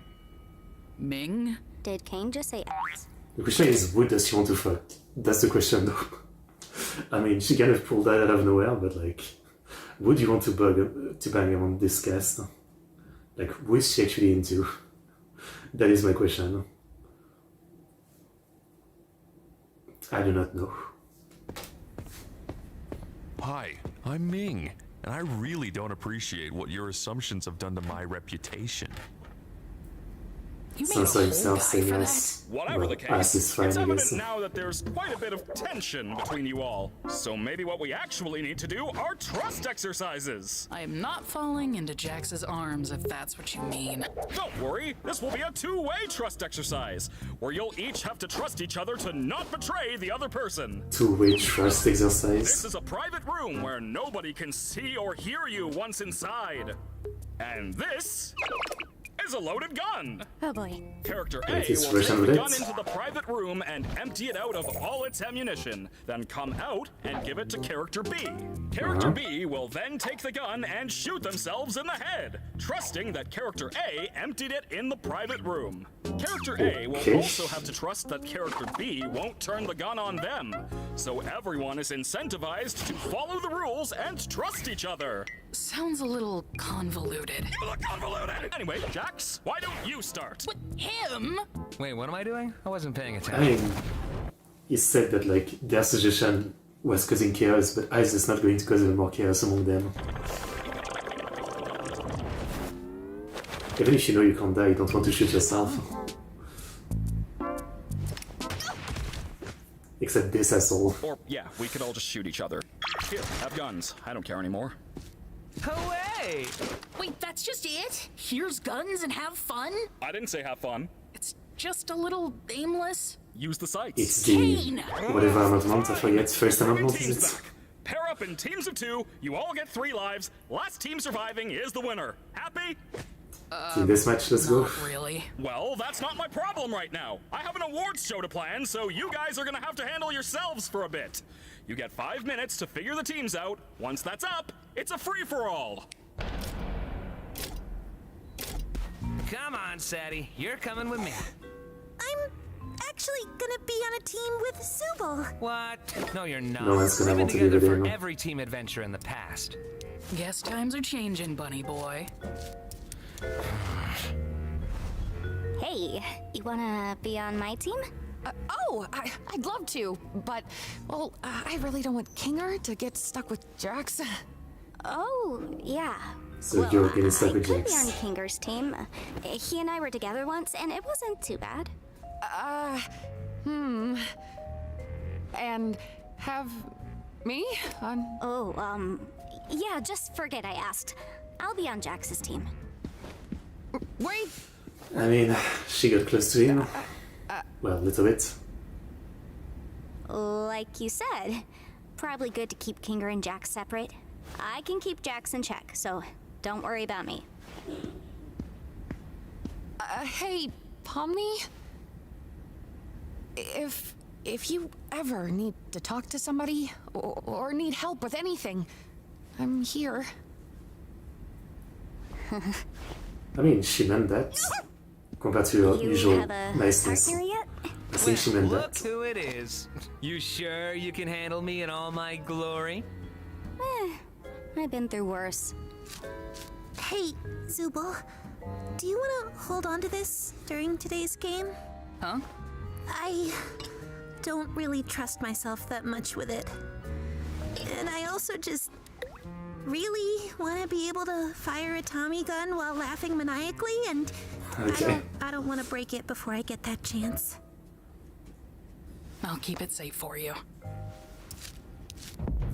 Ming? Did Kane just say ass? The question is, who does she want to fuck? That's the question, though. I mean, she kind of pulled that out of nowhere, but like, would you want to bang him on this cast? Like, who is she actually into? That is my question. I do not know. Hi, I'm Ming, and I really don't appreciate what your assumptions have done to my reputation. You made Sounds a like whole himself guy saying for yes. Whatever Well, the case, ass is fine, it's I evident guess. now that there's quite a bit of tension between you all. So maybe what we actually need to do are trust exercises. I am not falling into Jax's arms, if that's what you mean. Don't worry, this will be a two-way trust exercise, where you'll each have to trust each other to not betray the other person. Two-way trust This exercise. is a private room where nobody can see or hear you once inside. And this is a loaded gun. Oh boy. Character A Yeah, will his take version the of gun it. into the private room and empty it out of all its ammunition, then come out and give it to Character B. Character B will then take the gun and shoot themselves in the head, trusting that Character A emptied it in the private room. Character A will Okay. also have to trust that Character B won't turn the gun on them, so everyone is incentivized to follow the rules and trust each other. Sounds a little convoluted. You look convoluted! Anyway, Jax, why don't you start? But him? Wait, what am I doing? I wasn't paying I attention. mean, he said that like their suggestion was causing chaos, but Ice is not going to cause even more chaos among them. Even if you know you can't die, you don't want to shoot yourself. Except this asshole. Or, yeah, we could all just shoot each other. Here, have guns. I don't care anymore. Away! Wait, that's just it? Here's guns and have fun? I didn't say have fun. It's just a little aimless. Use the sights. It's the Kane! whatever amendment, I forget. First amendment, Teams is it? back. Pair up in teams of 2. You all get 3 lives. Last team surviving is the winner. Happy? Team deathmatch, let's go. Not really. Well, that's not my problem right now. I have an awards show to plan, so you guys are gonna have to handle yourselves for a bit. You get 5 minutes to figure the teams out. Once that's up, it's a free-for-all. Come on, Sadie. You're coming with me. I'm actually gonna be on a team with Zubul. What? No, you're not. No one's gonna We've been want to be together with for him. every team adventure in the past. Guess times are changing, bunny boy. Hey, you wanna be on my team? I'd love to, but, well, I really don't want Kinger to get stuck with Jax. Oh, yeah. So you're getting stuck I with could be Jax. on Kinger's team. He and I were together once, and it wasn't too bad. And have me on... Oh, yeah, just forget I asked. I'll be on Jax's team. Wait, I mean, she got close to him. Well, a little bit. Like you said, probably good to keep Kinger and Jax separate. I can keep Jax in check, so don't worry about me. Hey, Pomni? If you ever need to talk to somebody, or need help with anything, I'm here. I mean, she meant that. Compared to her You usual have a niceness. partner yet? I think she meant Look that. who it is. You sure you can handle me in all my glory? I've been through worse. Hey, Zubul, do you want to hold on to this during today's game? Huh? I don't really trust myself that much with it. And I also just really want to be able to fire a Tommy gun while laughing maniacally, and Okay. I don't want to break it before I get that chance. I'll keep it safe for you.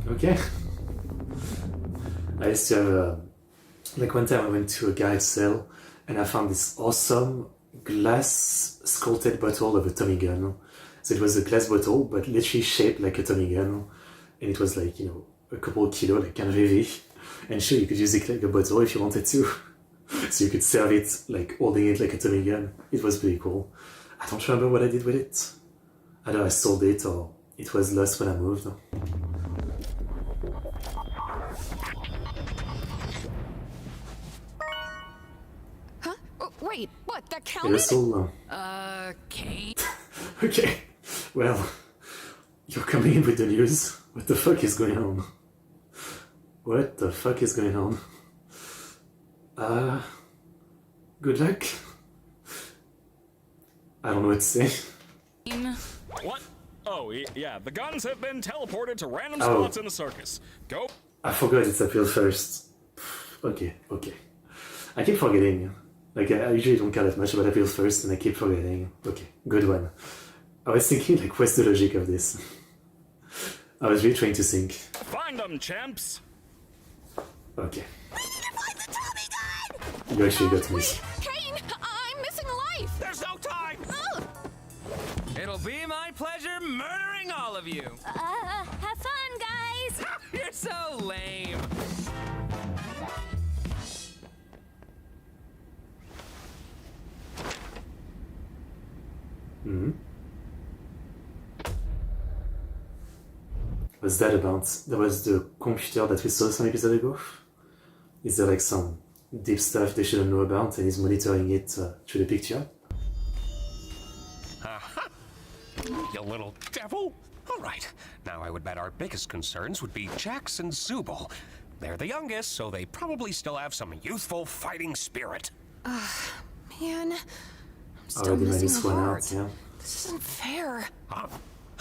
Okay. I used to have like one time I went to a garage sale and I found this awesome glass sculpted bottle of a Tommy gun. So it was a glass bottle, but literally shaped like a Tommy gun. And it was like, you know, a couple of kilo, like kind of heavy. And sure, you could use it like a bottle if you wanted to. So you could serve it, like holding it like a Tommy gun. It was pretty cool. I don't remember what I did with it. Either I sold it or it was lost when I moved. Huh? Wait, what? That It counted? was all, Kate? okay. Well, you're coming in with the news. What the fuck is going on? What the fuck is going on? Good luck. I don't know what to say. What? Oh, yeah, the guns have been teleported to random Oh. spots in the circus. Go. I forgot it's April 1st. Okay. I keep forgetting. Like, I usually don't care that much about April 1st, and I keep forgetting. Okay, good one. I was thinking, like, what's the logic of this? I was really trying to think. Find them, champs. Okay. Find the Tommy gun! You actually got me. Kane, I'm missing a life! There's no time! It'll be my pleasure murdering all of you. Have fun, guys! You're so lame. Was that about? That was the computer that we saw some episode ago? Is there like some deep stuff they shouldn't know about and he's monitoring it through the picture? Aha! You little devil! All right, now I would bet our biggest concerns would be Jax and Zubul. They're the youngest, so they probably still have some youthful fighting spirit. Man, I'm still Already missing minus a one heart. out, yeah. This isn't fair.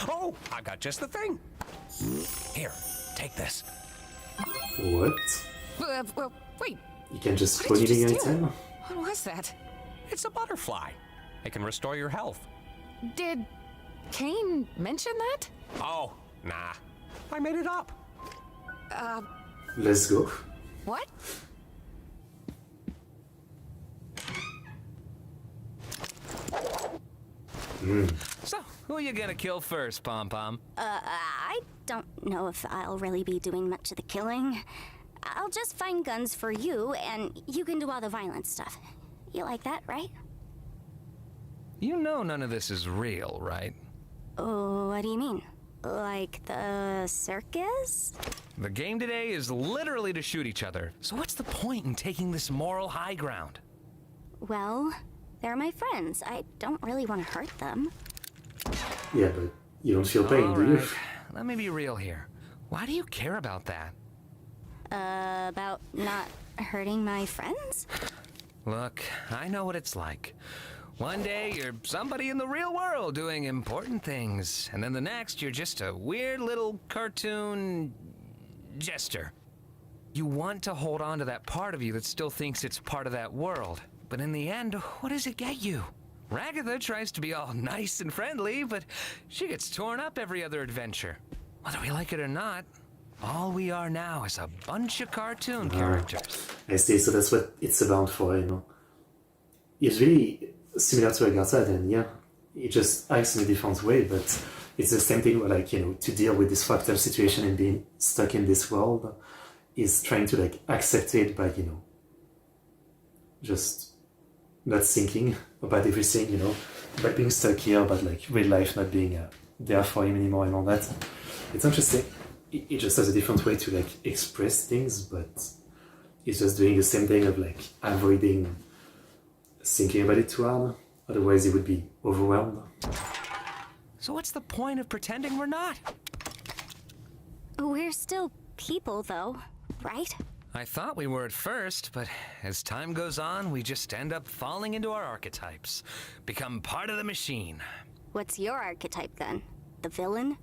Oh, I've got just the thing. Here, take this. What? Well, wait, You can just what put did it you in just do? item? What was that? It's a butterfly. It can restore your health. Did Kane mention that? Oh, nah. I made it up. Let's go. What? So, who are you gonna kill first, Pom Pom? I don't know if I'll really be doing much of the killing. I'll just find guns for you, and you can do all the violent stuff. You like that, right? You know none of this is real, right? Oh, what do you mean? Like the circus? The game today is literally to shoot each other. So what's the point in taking this moral high ground? Well, they're my friends. I don't really want to hurt them. Yeah, but you don't feel pain, do you? Alright, let me be real here. Why do you care about that? About not hurting my friends? Look, I know what it's like. One day you're somebody in the real world doing important things, and then the next you're just a weird little cartoon jester. You want to hold on to that part of you that still thinks it's part of that world, but in the end, what does it get you? Ragatha tries to be all nice and friendly, but she gets torn up every other adventure. Whether we like it or not, all we are now is a bunch of cartoon characters. I see, so that's what it's about for, you know. is really similar to Agatha, then yeah, it just acts in a different way, but it's the same thing where, like, you know, to deal with this fucked up situation and being stuck in this world is trying to, like, accept it by, you know, just not thinking about everything, you know, about being stuck here, but, like, real life not being there for him anymore and all that. It's interesting. It just has a different way to, like, express things, but it's just doing the same thing of, like, avoiding thinking about it too hard. Otherwise, he would be overwhelmed. So what's the point of pretending we're not? We're still people, though, right? I thought we were at first, but as time goes on, we just end up falling into our archetypes. Become part of the machine. What's your archetype, then? The villain?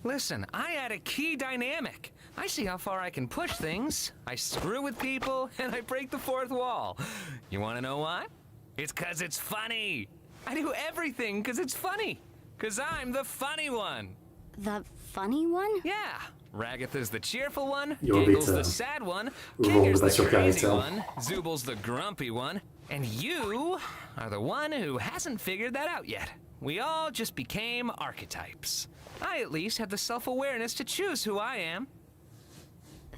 Listen, I add a key dynamic. I see how far I can push things. I screw with people, and I break the fourth wall. You want to know why? It's 'cause it's funny. I do everything 'cause it's funny. 'Cause I'm the funny one. The funny one? Yeah. Ragatha's the cheerful one. You're a Giggle's bit, the sad one. wrong Kinger's about the your crazy character. one. Zubal's the grumpy one. And you are the one who hasn't figured that out yet. We all just became archetypes. I at least have the self-awareness to choose who I am.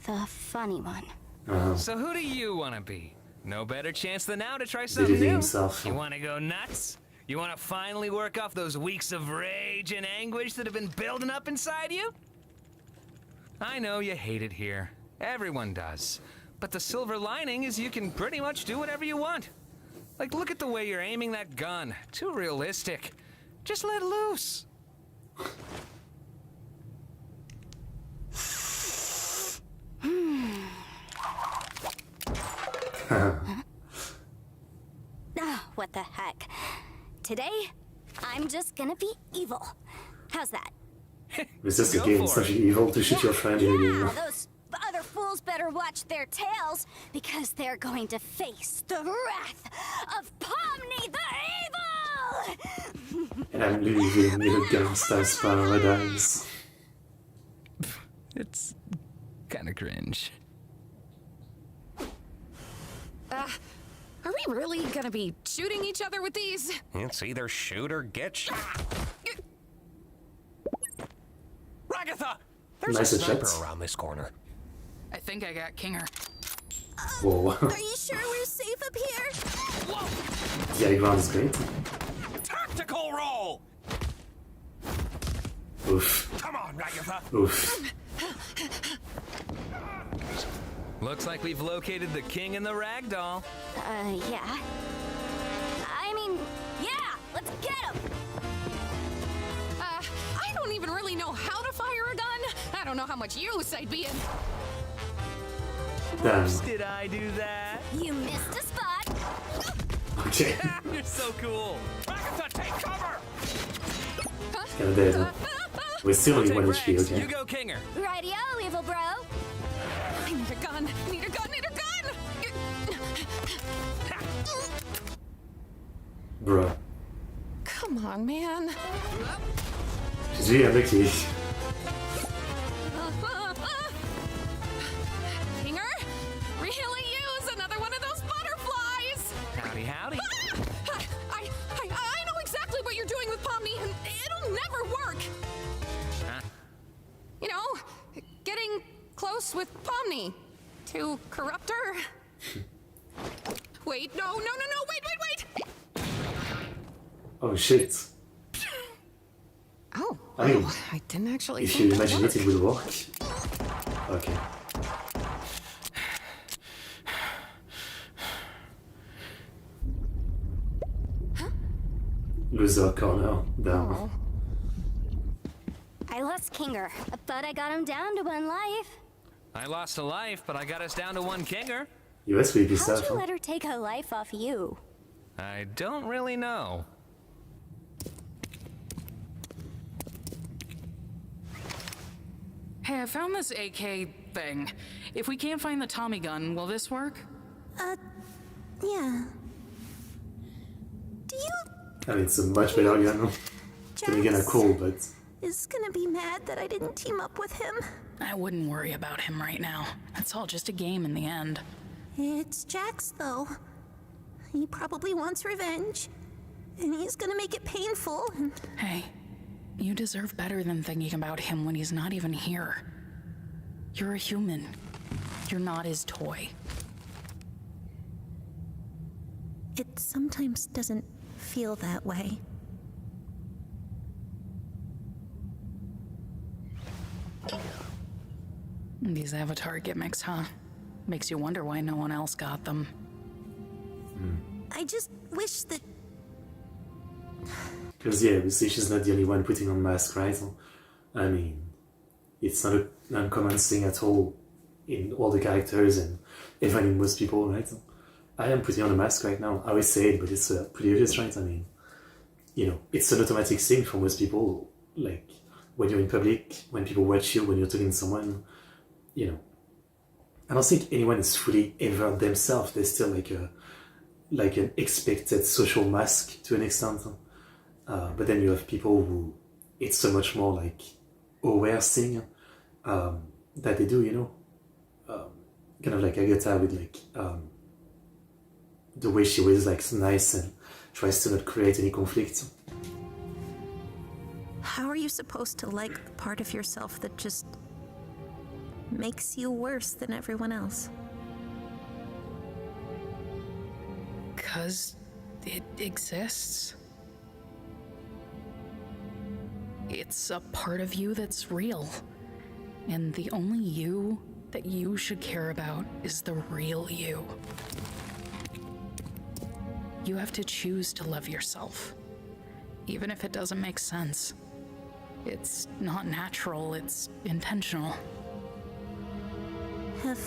The funny one. So who do you want to be? No better chance than now to try Did something it new. himself. You want to go nuts? You want to finally work off those weeks of rage and anguish that have been building up inside you? I know you hate it here. Everyone does. But the silver lining is you can pretty much do whatever you want. Like, look at the way you're aiming that gun. Too realistic. Just let loose. What the heck? Today, I'm just gonna be evil. How's that? It's just a Go game, for it's not it. evil to shoot your friend in a game. Yeah, those other fools better watch their tails, because they're going to face the wrath of Pomni the Evil! And I'm living in a gangster's paradise. It's kind of cringe. Are we really gonna be shooting each other with these? It's either shoot or get shot. Ragatha! There's Nice a sniper shots. around this corner. I think I got Kinger. Whoa. Are you sure we're safe up here? The high ground is great. Tactical roll! Oof. Come on, Ragatha! Oof. Looks like we've located the king and the ragdoll. Yeah. I mean, yeah, let's get him! I don't even really know how to fire a gun. I don't know how much use I'd be in. Damn. Did I do that? You missed a spot. Okay. You're so cool. Ragatha, take cover! Kinda dead. We're still only Take 1 Rex. HP, okay? You go, Kinger. Rightio, evil bro. I need a gun. Need a gun. Need a gun. Bruh. Come on, man. She's really unlucky. Kinger, really use another one of those butterflies. Howdy, howdy. I know exactly what you're doing with Pomni, and it'll never work. Huh? You know, getting close with Pomni to corrupt her. Wait, no, wait. Oh shit. Oh, I mean, I didn't actually if think you that imagine worked. it, it will work. Okay. Loser corner down. I lost Kinger, but I got him down to 1 life. I lost a life, but I got us down to 1 Kinger. US will be How'd stuff. you let her take her life off you? I don't really know. Hey, I found this AK thing. If we can't find the Tommy gun, will this work? Yeah. Do you I mean, it's a much better gun. Then again, I cool, but is gonna be mad that I didn't team up with him? I wouldn't worry about him right now. It's all just a game in the end. It's Jax, though. He probably wants revenge. And he's gonna make it painful. Hey, you deserve better than thinking about him when he's not even here. You're a human. You're not his toy. It sometimes doesn't feel that way. These Avatar gimmicks, huh? Makes you wonder why no one else got them. I just wish that... Because, yeah, obviously she's not the only one putting on mask, right? I mean, it's not an uncommon thing at all in all the characters and even in most people, right? I am putting on a mask right now. I always say it, but it's pretty obvious, right? I mean, you know, it's an automatic thing for most people. Like, when you're in public, when people watch you, when you're talking to someone, you know. I don't think anyone is fully ever themselves. There's still like an expected social mask to an extent. But then you have people who, it's so much more like aware thing that they do, you know. Kind of like Agatha with like the way she was like nice and tries to not create any conflict. How are you supposed to like the part of yourself that just makes you worse than everyone else? 'Cause it exists. It's a part of you that's real. And the only you that you should care about is the real you. You have to choose to love yourself, even if it doesn't make sense. It's not natural, it's intentional. Have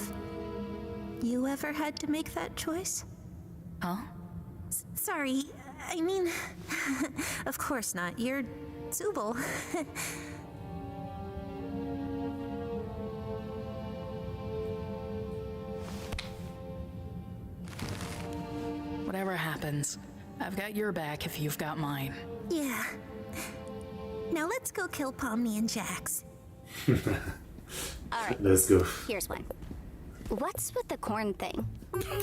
you ever had to make that choice? Huh? Sorry, I mean, of course not. You're Zubul. Whatever happens, I've got your back if you've got mine. Yeah. Now let's go kill Pomni and Jax. Alright, Let's go. here's one. What's with the corn thing?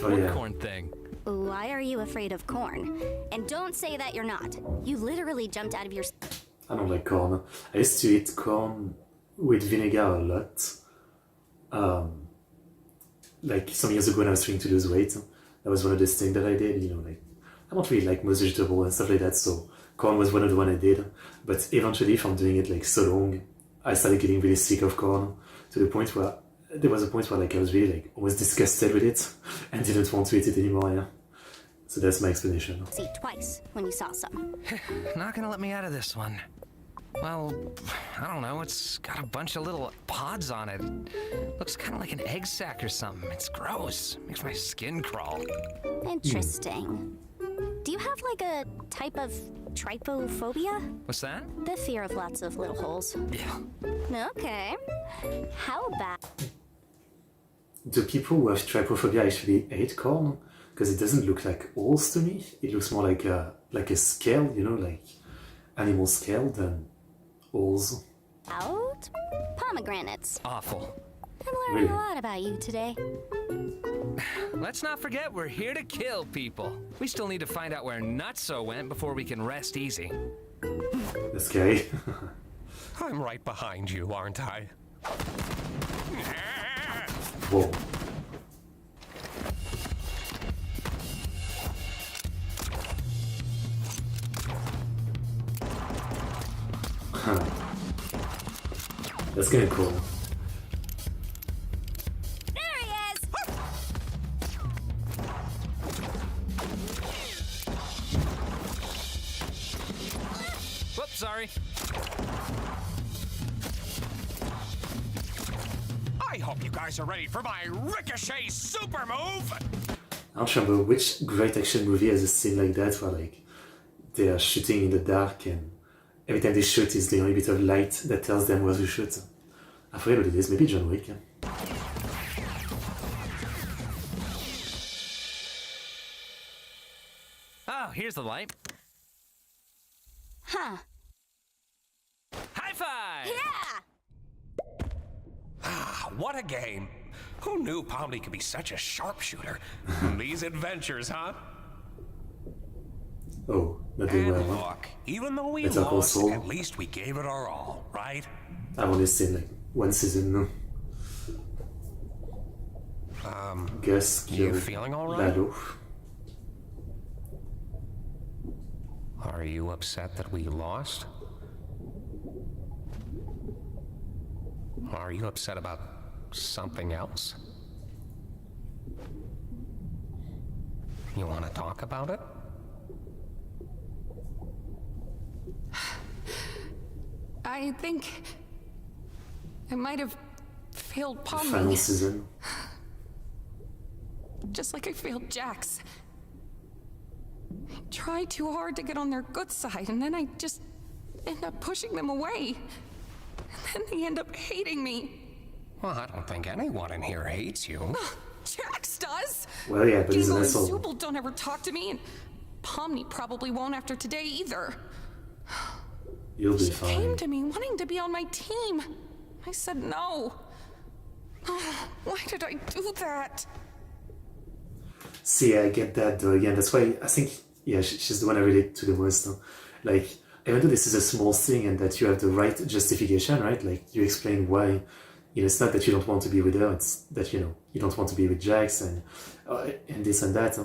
Oh yeah. Corn thing. Why are you afraid of corn? And don't say that you're not. You literally jumped out of your... I don't like corn. I used to eat corn with vinegar a lot. Like some years ago when I was trying to lose weight. That was one of those things that I did, you know, like, I don't really like most vegetable and stuff like that, so corn was one of the one I did. But eventually, from doing it like so long, I started getting really sick of corn to the point where, there was a point where like I was really like almost disgusted with it and didn't want to eat it anymore, yeah. So that's my explanation. See twice when you saw some. Not gonna let me out of this one. Well, I don't know, it's got a bunch of little pods on it. Looks kind of like an egg sac or something. It's gross. Makes my skin crawl. Interesting. Do you have like a type of trypophobia? What's that? The fear of lots of little holes. Yeah. Okay. How about... Do people who have trypophobia actually hate corn? Because it doesn't look like holes to me. It looks more like a scale, you know, like animal scale than holes. Out? Pomegranates. Awful. I'm learning a lot about you today. Let's not forget we're here to kill people. We still need to find out where Nutso went before we can rest easy. That's scary. I'm right behind you, aren't I? Whoa. That's kinda cool. There he is! Whoops, sorry. I hope you guys are ready for my ricochet super move! I don't remember which great action movie has a scene like that where like they are shooting in the dark and every time they shoot is the only bit of light that tells them where to shoot. I forget what it is, maybe John Wick. Oh, here's the light. Huh. High five! Yeah! Ah, what a game. Who knew Pomni could be such a sharpshooter? These adventures, huh? Oh, not doing well, huh? Look, even though we Better Call lost, Saul. at least we gave it our all, right? I've only seen like one season now. Gus You killed feeling all right? Lalo. Are you upset that we lost? Are you upset about something else? You want to talk about it? I think I might have failed Final Pomni, season. just like I failed Jax. I tried too hard to get on their good side, and then I just end up pushing them away. And then they end up hating me. Well, I don't think anyone in here hates you. Jax does! Well, yeah, but he's an Gingle and asshole. Zooble don't ever talk to me, and Pomni probably won't after today either. You'll be She fine. came to me wanting to be on my team. I said no. Oh, why did I do that? See, I get that though. Again, that's why I think, yeah, she's the one I relate to the most. Though. Like, even though this is a small thing and that you have the right justification, right? Like, you explain why. You know, it's not that you don't want to be with her. It's that you don't want to be with Jax and this and that.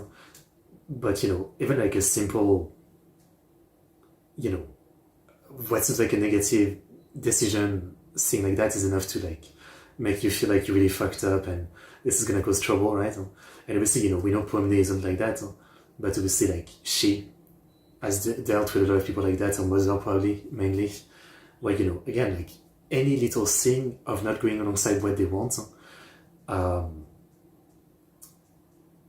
But even like a simple, what seems like a negative decision thing like that is enough to like make you feel like you really fucked up and this is gonna cause trouble, right? And obviously, we know Pomni isn't like that, but obviously, like, she has dealt with a lot of people like that, her mother probably mainly. Like, again, like any little thing of not going alongside what they want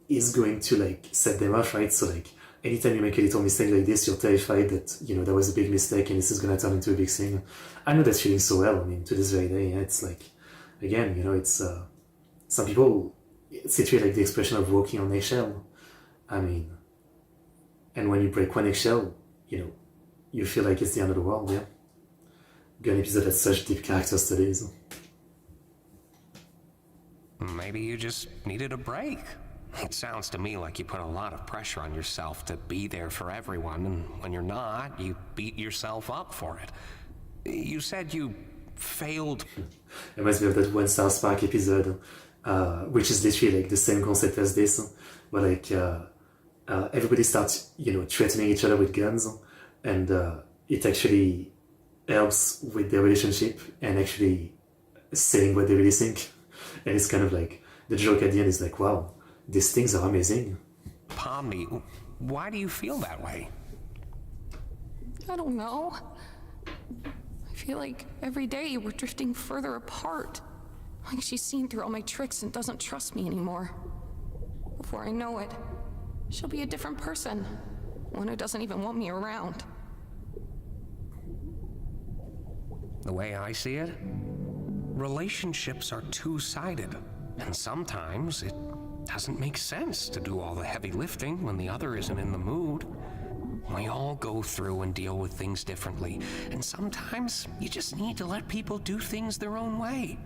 is going to like set them off, right? So like anytime you make a little mistake like this, you're terrified that that was a big mistake and this is gonna turn into a big thing. I know that feeling so well. I mean, to this very day, yeah, it's like, again, it's some people situate like the expression of walking on eggshell. I mean, and when you break one eggshell, you feel like it's the end of the world. Yeah, got an episode that's such deep character studies. Maybe you just needed a break. It sounds to me like you put a lot of pressure on yourself to be there for everyone, and when you're not, you beat yourself up for it. You said you failed. It reminds me of that one South Park episode, which is literally like the same concept as this, where like everybody starts, threatening each other with guns, and it actually helps with their relationship and actually saying what they really think. And it's kind of like the joke at the end is like, wow, these things are amazing. Pomni, why do you feel that way? I don't know. I feel like every day we're drifting further apart. Like she's seen through all my tricks and doesn't trust me anymore. Before I know it, she'll be a different person. One who doesn't even want me around. The way I see it, relationships are two-sided, and sometimes it doesn't make sense to do all the heavy lifting when the other isn't in the mood. We all go through and deal with things differently, and sometimes you just need to let people do things their own way,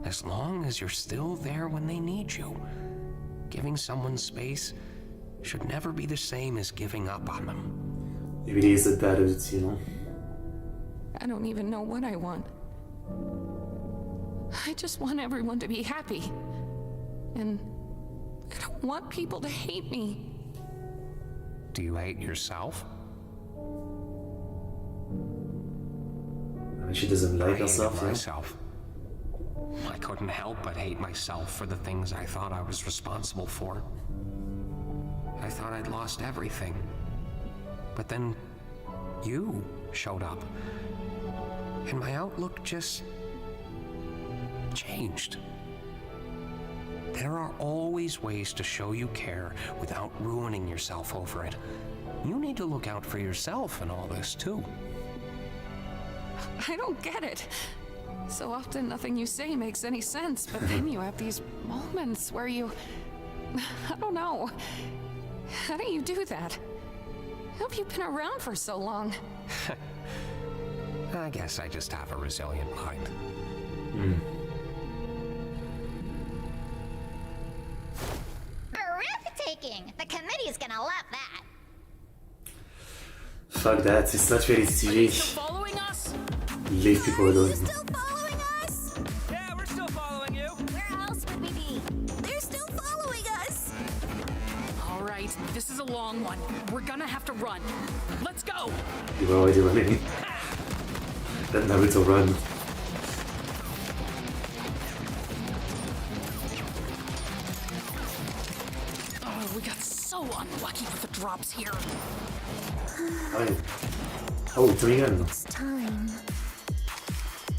as long as you're still there when they need you. Giving someone space should never be the same as giving up on them. It really is that bad at it, I don't even know what I want. I just want everyone to be happy. And I don't want people to hate me. Do you hate yourself? I mean, she doesn't like herself, hated yeah? myself. I couldn't help but hate myself for the things I thought I was responsible for. I thought I'd lost everything. But then you showed up. And my outlook just changed. There are always ways to show you care without ruining yourself over it. You need to look out for yourself in all this, too. I don't get it. So often nothing you say makes any sense, but then you have these moments where you... I don't know. How do you do that? How have you been around for so long? I guess I just have a resilient mind. Breathtaking! The committee's gonna love that. Fuck that, it's not really TV. Following us? Leave people alone. Still following us? Yeah, we're still following you. Where else would we be? They're still following us. All right, this is a long one. We're gonna have to run. Let's go. You were already running. That Naruto run. Oh, we got so unlucky with the drops here. Fine. Oh, doing it. It's time.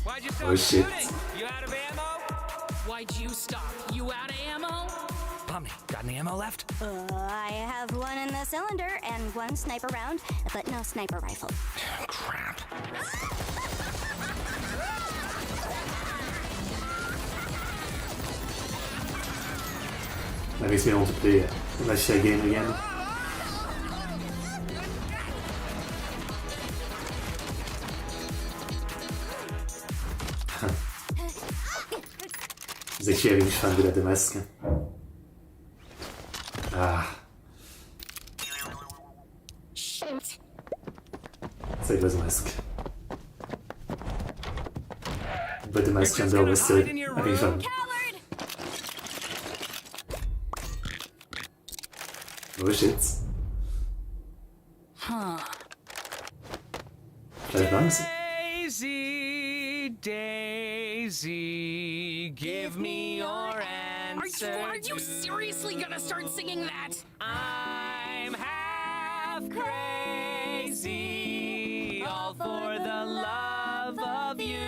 Why'd you stop Oh, shit. shooting? You out of ammo? Why'd you stop? You out of ammo? Pomni, got any ammo left? I have one in the cylinder and one sniper round, but no sniper rifle. Crap. That makes me want to play a Mafia game again. He's actually having fun with the mask. Ah. Shoot. So it was a mask. But the mask You're just under was gonna still hide in your having room? fun. Oh shit. Huh. Flashbangs? Daisy, Daisy, give me your answer. Are you seriously gonna start singing that? I'm half crazy, all for the love of you.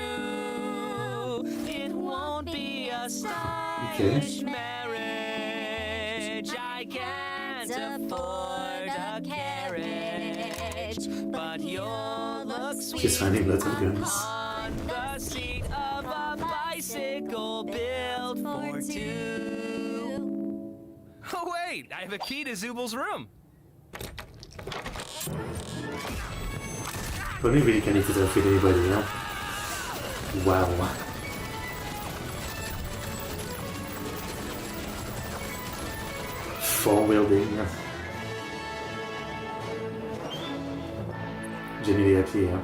It won't be a stylish marriage. I can't afford a carriage, but you'll look sweet. She's finding lots of guns. On the seat of a bicycle built for two. Oh wait, I have a key to Zubal's room. But maybe you can interact with anybody, you know? Wow. Four wielding. Genuinely happy, yeah.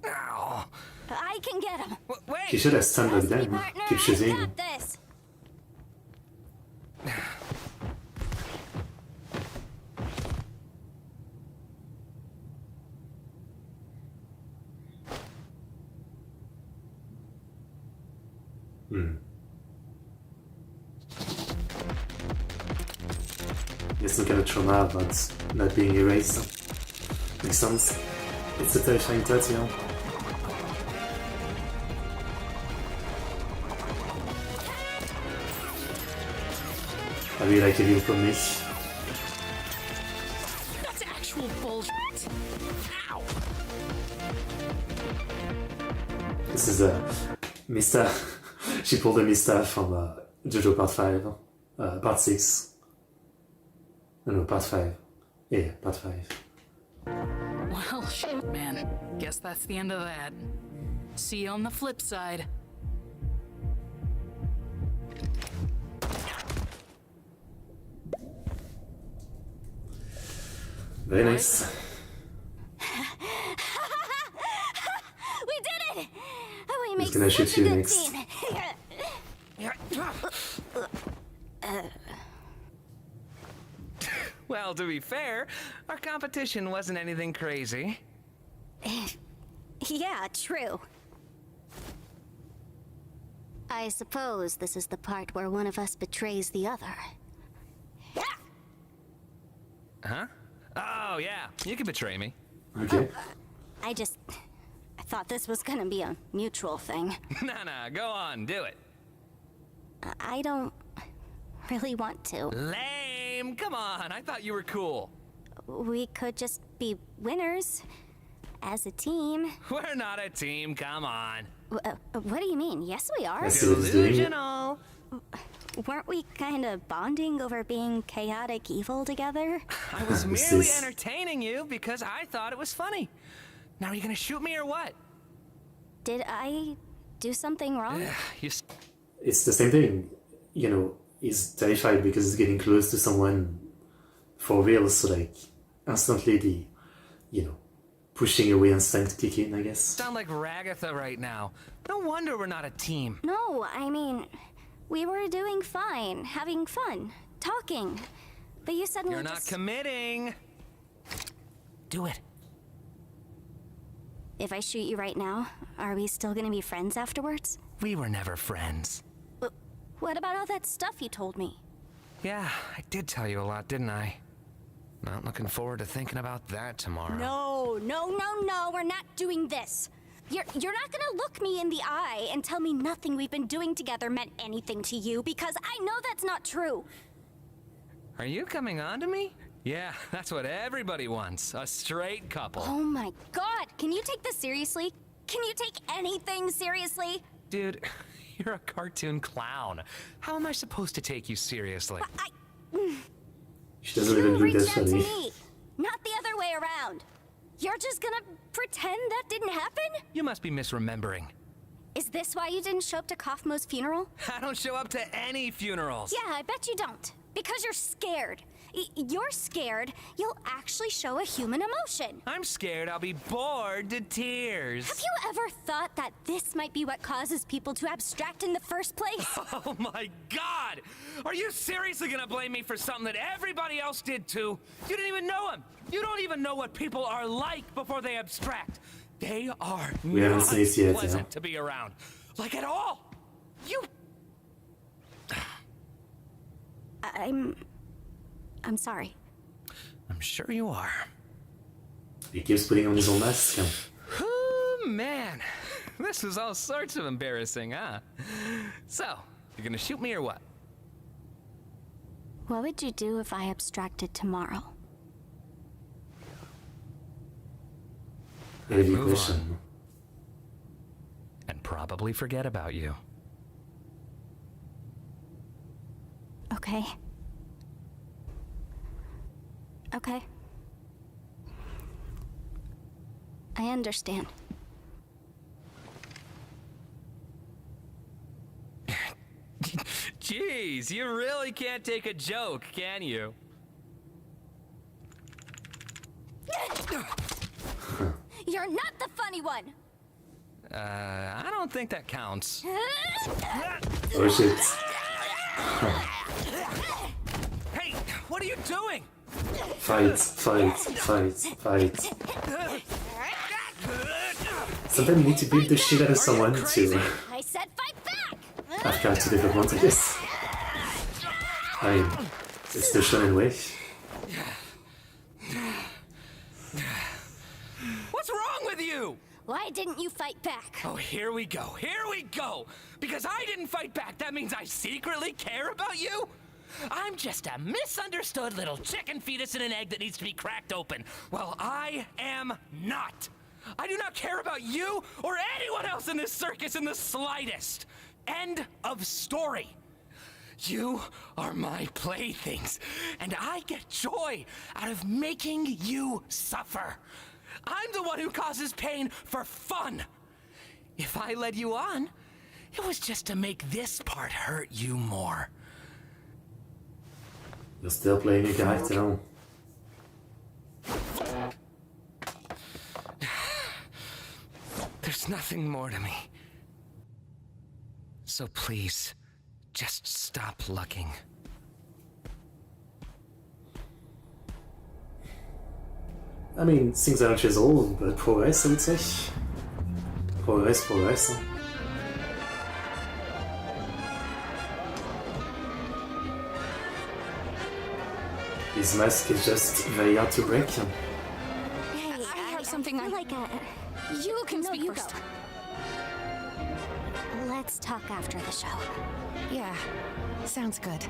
Ow. I can get him. Wait. She should have stunned like them. Partner, Keep I shooting. got this. It's some kind of trauma about not being erased. Makes sense. It's a terrifying thought, you know? I really like it from me. That's actual bullshit. Ow. This is a Mista. She pulled a Mista from JoJo Part 5. Part 6. No, Part 5. Yeah, Part 5. Well, shit, man. Guess that's the end of that. See you on the flip side. Very nice. We did it! We He's made gonna shoot such a you good next. team. Well, to be fair, our competition wasn't anything crazy. Yeah, true. I suppose this is the part where one of us betrays the other. Huh? Oh, yeah. You can betray me. Okay. I thought this was gonna be a mutual thing. Nah, go on. Do it. I don't really want to. Lame. Come on. I thought you were cool. We could just be winners as a team. We're not a team. Come on. What do you mean? Yes, we are. I see what he's doing. Delusional. Weren't we kind of bonding over being chaotic evil together? I was This merely is- entertaining you because I thought it was funny. Now, are you gonna shoot me or what? Did I do something wrong? You It's the same thing. He's terrified because he's getting close to someone for real, so like, instantly the, you know, pushing away instinct kick in, I guess. Sound like Ragatha right now. No wonder we're not a team. No, I mean, we were doing fine, having fun, talking. But you suddenly You're not committing. Do it. If I shoot you right now, are we still gonna be friends afterwards? We were never friends. What about all that stuff you told me? Yeah, I did tell you a lot, didn't I? Not looking forward to thinking about that tomorrow. No, we're not doing this. You're not gonna look me in the eye and tell me nothing we've been doing together meant anything to you, because I know that's not true. Are you coming on to me? Yeah, that's what everybody wants. A straight couple. Oh my god, can you take this seriously? Can you take anything seriously? Dude, you're a cartoon clown. How am I supposed to take you seriously? She doesn't even look that reached out to funny. me, not the other way around. You're just gonna pretend that didn't happen? You must be misremembering. Is this why you didn't show up to Kaufmo's funeral? I don't show up to any funerals. Yeah, I bet you don't. Because you're scared. You're scared you'll actually show a human emotion. I'm scared I'll be bored to tears. Have you ever thought that this might be what causes people to abstract in the first place? Oh my god! Are you seriously gonna blame me for something that everybody else did too? You didn't even know him! You don't even know what people are like before they abstract. They are We haven't not seen it yet, pleasant yeah. to be around. Like at all! You... I'm sorry. I'm sure you are. He keeps putting on his own mask. Oh man, this is all sorts of embarrassing, huh? So, you're gonna shoot me or what? What would you do if I abstracted tomorrow? Heavy Move question. on. And probably forget about you. Okay. Okay. I understand. Jeez, you really can't take a joke, can you? You're not the funny one! I don't think that counts. Oh shit. Hey, what are you doing? Fight. Sometimes you need to beat the shit out of someone to I said fight back! have character development, I guess. I mean, it's the shonen way. What's wrong with you? Why didn't you fight back? Oh, here we go. Because I didn't fight back, that means I secretly care about you? I'm just a misunderstood little chicken fetus in an egg that needs to be cracked open. Well, I am not. I do not care about you or anyone else in this circus in the slightest. End of story. You are my playthings, and I get joy out of making you suffer. I'm the one who causes pain for fun. If I led you on, it was just to make this part hurt you more. You're still playing a character. There's nothing more to me. So please, just stop looking. I mean, things aren't chiseled, but progress, I would say. Progress. His mask is just very hard to break. Hey, I have something feel like You can No, speak you first. go. Let's talk after the show. Yeah, sounds good.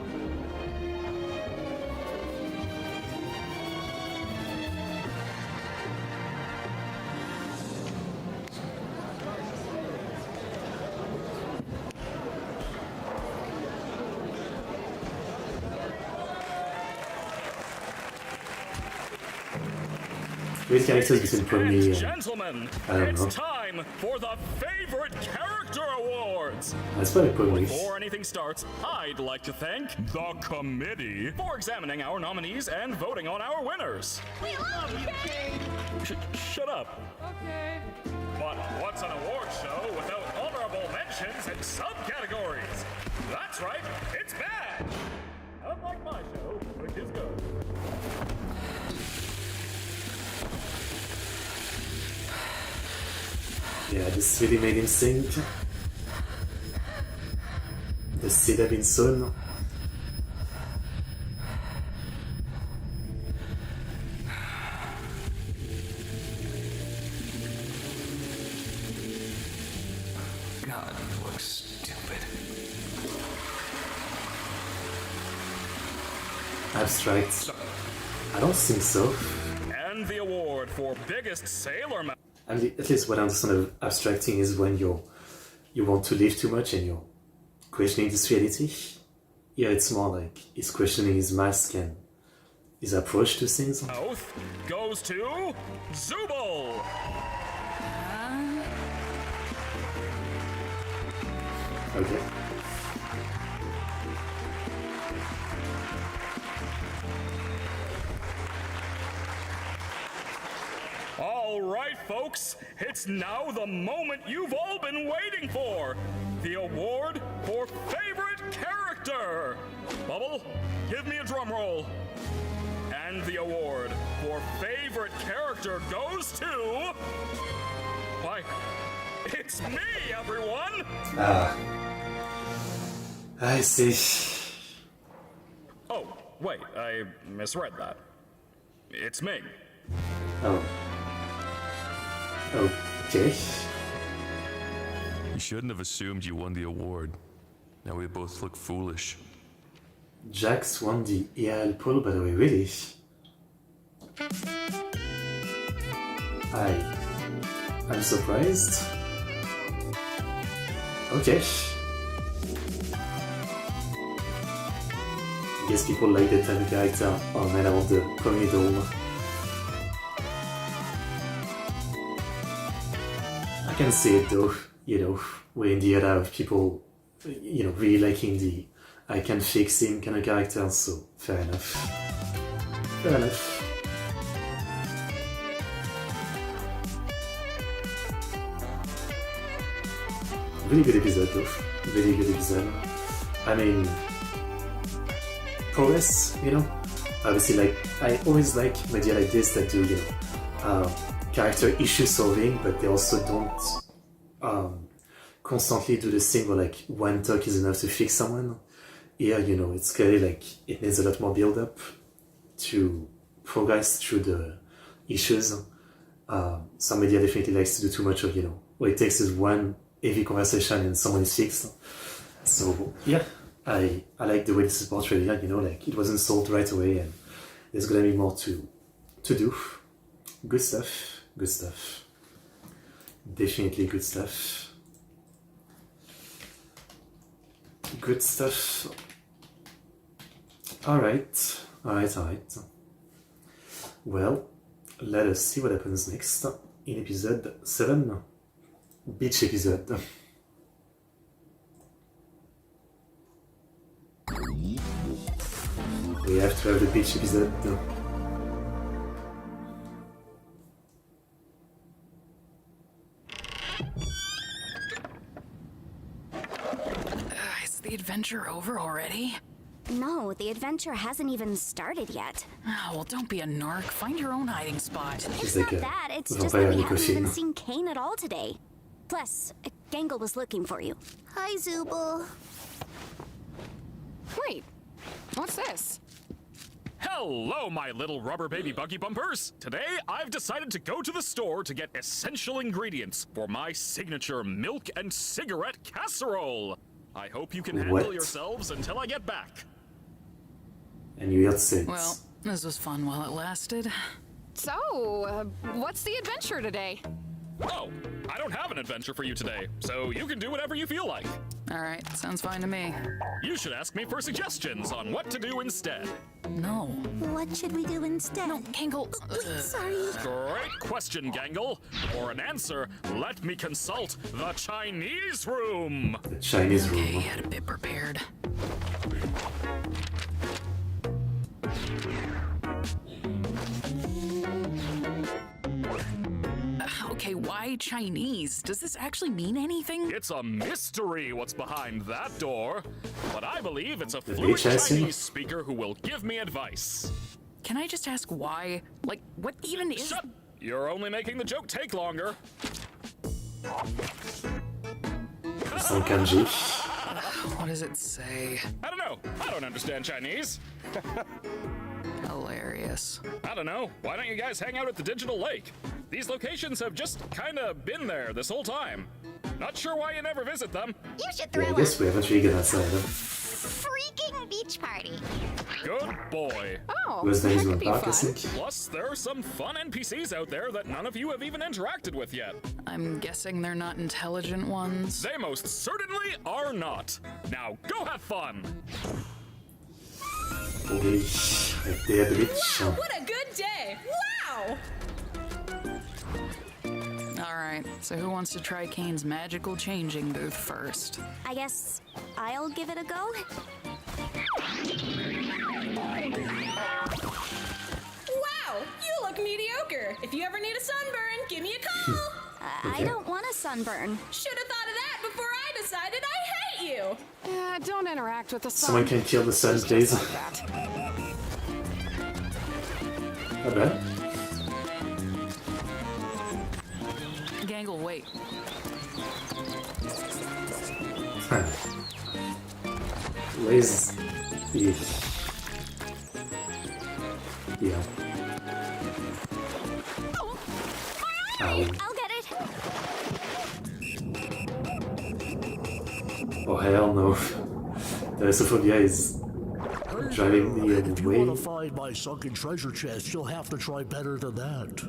Great characters between Pomni and Gentlemen, I don't it's know. time for the favorite character award. awards. That's very probably. Before anything starts, I'd like to thank the committee for examining our nominees and voting on our winners. We love you, King! Shut up. Okay. But what's an award show without honorable mentions and subcategories? That's right, it's bad! Unlike my show, which is good. Yeah, this really made him sink. The seed had been sown. God, you look stupid. Abstract. I don't think so. And the award for biggest sailor man. And at least what I understand of abstracting is when you want to live too much and you're questioning this reality. Here it's more like he's questioning his mask and his approach to things. Oath goes to Zubul. Okay. All right, folks, it's now the moment you've all been waiting for. The award for favorite character. Bubble, give me a drum roll. And the award for favorite character goes to... Why, it's me, everyone! I see. Oh, wait, I misread that. It's Ming. Oh. Okay. You shouldn't have assumed you won the award. Now we both look foolish. Jax won the EAL poll, by the way, really? I'm surprised. Okay. I guess people like that type of character. Oh man, I want the comedy dome. I can see it though, you know, we're in the era of people, you know, really liking the I can fix him kind of character, so fair enough. Fair enough. Really good episode though. Really good episode. I mean, progress, you know? Obviously, like, I always like media like this that do, you know, character issue solving, but they also don't constantly do the thing where, like, one talk is enough to fix someone. Here, you know, it's clearly like it needs a lot more build up to progress through the issues. Some media definitely likes to do too much of, you know, what it takes is one heavy conversation and someone is fixed. So yeah, I like the way this is portrayed here, you know, like it wasn't solved right away and there's gonna be more to do. Good stuff, good stuff. Definitely good stuff. Good stuff. Alright. Well, let us see what happens next in episode 7. Beach episode. We have to have the beach episode. Is the adventure over already? No, the adventure hasn't even started yet. Oh, well, don't be a narc. Find your own hiding spot. It's not that, it's just that we haven't even seen Kane at all today. Plus, Gangle was looking for you. Hi, Zubul. Wait, what's this? Hello, my little rubber baby buggy bumpers! Today, I've decided to go to the store to get essential ingredients for my signature milk and cigarette casserole. I hope you can handle yourselves until I get back. And you heard sense. Well, this was fun while it lasted. So, what's the adventure today? Oh, I don't have an adventure for you today, so you can do whatever you feel like. All right, sounds fine to me. You should ask me for suggestions on what to do instead. No. What should we do instead? No, Gangle. Wait, sorry. Great question, Gangle. For an answer, let me consult the Chinese room. The Chinese room. Okay, had a bit prepared. Okay, why Chinese? Does this actually mean anything? It's a mystery what's behind that door, but I believe it's a The fluent beach, I assume? Chinese speaker who will give me advice. Can I just ask why? Like, what even is... Shut! You're only making the joke take longer. Some kanji. What does it say? I don't know. I don't understand Chinese. Hilarious. I don't know. Why don't you guys hang out at the digital lake? These locations have just kinda been there this whole time. Not sure why you never visit them. You should Yeah, throw I a guess we haven't really gone outside. Huh? freaking beach party. Good boy. Oh, Was the that amusement could be park, I fun. think? Plus, there are some fun NPCs out there that none of you have even interacted with yet. I'm guessing they're not intelligent ones. They most certainly are not. Now, go have fun. Okay, right there, the beach. What a good day! Wow! Alright, so who wants to try Kane's magical changing booth first? I guess I'll give it a go. Wow! You look mediocre! If you ever need a sunburn, give me a call! I don't want a sunburn. Should've thought of that before I decided I hate you! Don't interact with the sun. Someone can kill the sun, please. Like that. Not bad. Gangle, wait. Lays. Yeah. Ow. I'll get it. Oh hell no. The Thalassophobia is driving me If you away. want to find my sunken treasure chest, you'll have to try better than that.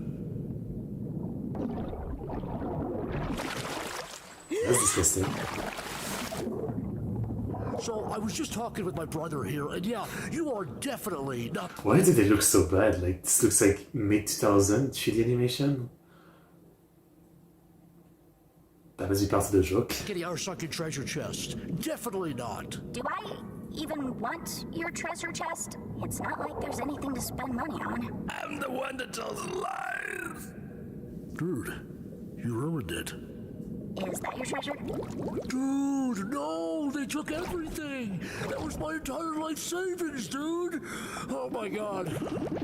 That's disgusting. So, I was just talking with my brother here, and yeah, you are definitely not Why did they look so bad? Like, this looks like mid-2000 3D animation. That must be part of the joke. getting our sunken treasure chest. Definitely not. Do I even want your treasure chest? It's not like there's anything to spend money on. I'm the one that tells lies. Dude, you ruined it. Is that your treasure? Dude, no, they took everything. That was my entire life savings, dude. Oh my god.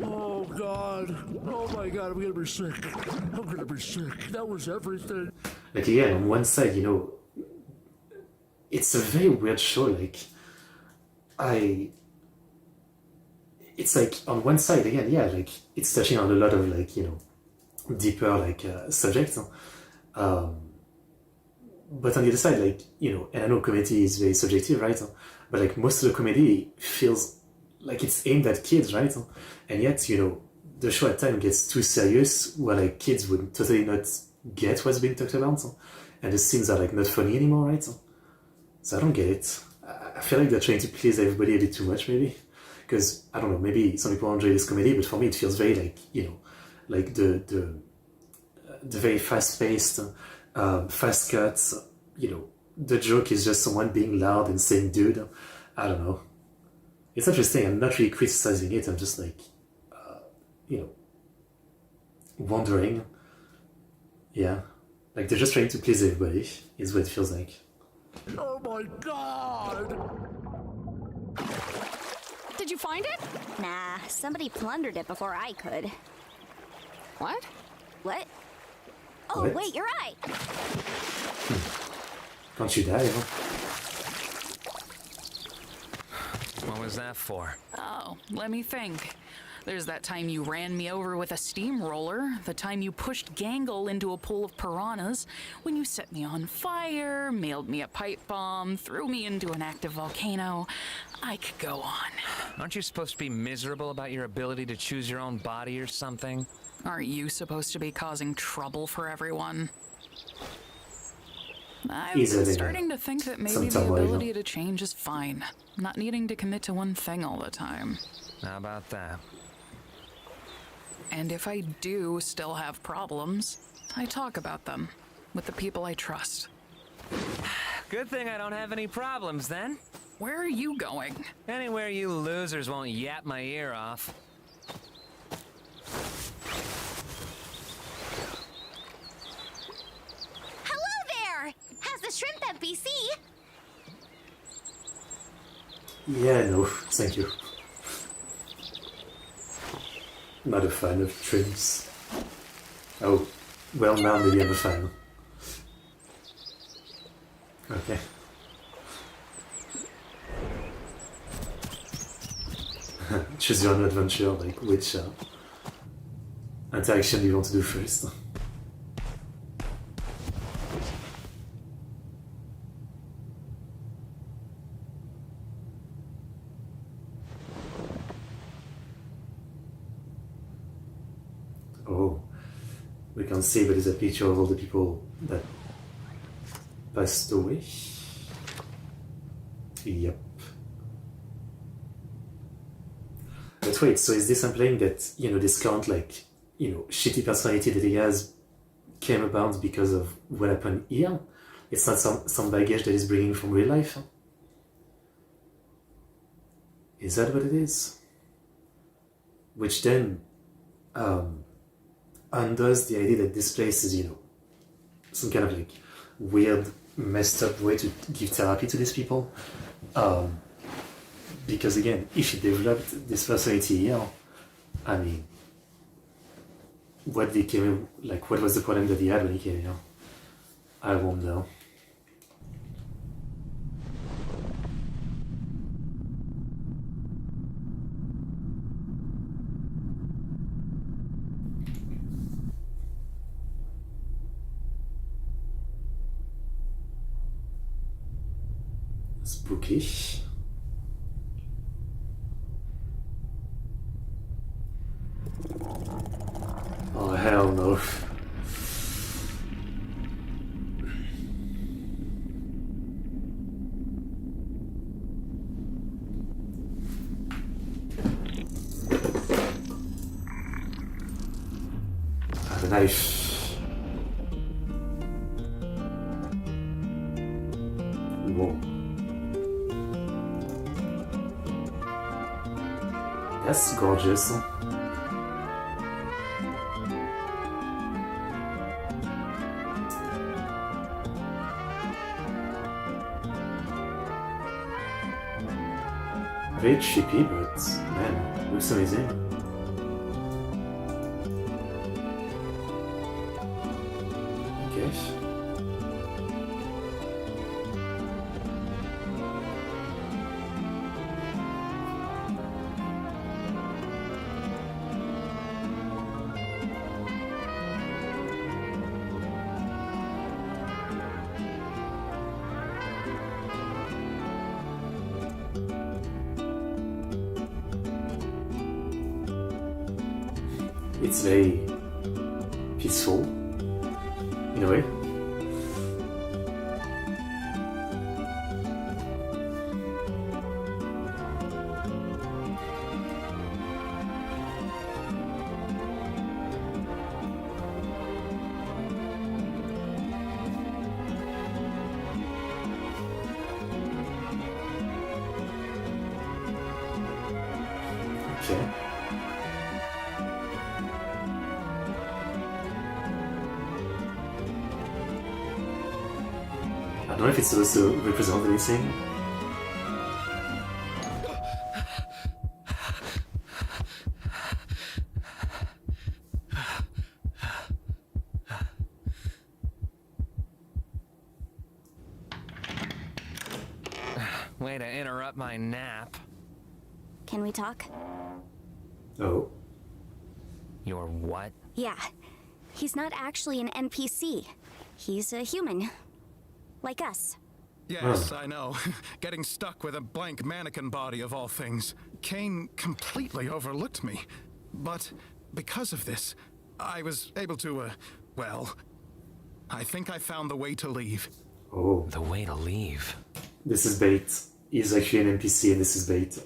Oh god. Oh my god, I'm gonna be sick. I'm gonna be sick. That was everything. Like, again, on one side, you know, it's a very weird show. Like, it's like, on one side, again, yeah, like, it's touching on a lot of, like, you know, deeper, like, subjects. But on the other side, like, you know, and I know comedy is very subjective, right? But, like, most of the comedy feels like it's aimed at kids, right? And yet, you know, the show at times gets too serious, where, like, kids would totally not get what's being talked about. And the scenes are, like, not funny anymore, right? So I don't get it. I feel like they're trying to please everybody a bit too much, maybe. Because, I don't know, maybe some people enjoy this comedy, but for me it feels very, like, you know, like the very fast-paced, fast cuts, you know, the joke is just someone being loud and saying dude. I don't know. It's interesting. I'm not really criticizing it. I'm just like, you know, wondering. Yeah. Like they're just trying to please everybody, is what it feels like. Oh my god! Did you find it? Nah, somebody plundered it before I could. What? What? Oh, What? wait, you're right. Can't you die, huh? What was that for? Oh, let me think. There's that time you ran me over with a steamroller, the time you pushed Gangle into a pool of piranhas, when you set me on fire, mailed me a pipe bomb, threw me into an active volcano. I could go on. Aren't you supposed to be miserable about your ability to choose your own body or something? Aren't you supposed to be causing trouble for everyone? I'm starting to think that maybe the ability to change is fine. Not needing to commit to one thing all the time. How about that? And if I do still have problems, I talk about them with the people I trust. Good thing I don't have any problems then. Where are you going? Anywhere you losers won't yap my ear off. Hello there! How's the shrimp NPC? Yeah, no, thank you. Not a fan of shrimps. Oh, well now maybe I'm a fan. Okay. Choose your own adventure, like which interaction do you want to do first? Oh, we can see, but it's a picture of all the people that passed away. Yep. But wait, so is this implying that, you know, this current, like, you know, shitty personality that he has came about because of what happened here? It's not some baggage that he's bringing from real life? Is that what it is? Which then undoes the idea that this place is, you know, some kind of like weird, messed up way to give therapy to these people. Because again, if he developed this personality here, I mean, what was the problem that he had when he came here? I wonder. Spooky. Oh, hell no. I have a knife. Whoa. That's gorgeous. Very cheapy, but man, looks amazing. Okay. It's very peaceful, in a way. Okay. I don't know if it's supposed to represent anything. Way to interrupt my nap. Can we talk? Oh. Your what? Yeah. He's not actually an NPC. He's a human. Like us. Yes, I know. Getting stuck with a blank mannequin body of all things. Kane completely overlooked me. But because of this, I was able to, well, I think I found the way to leave. Oh. The way to leave? This is bait. He's actually an NPC and this is bait.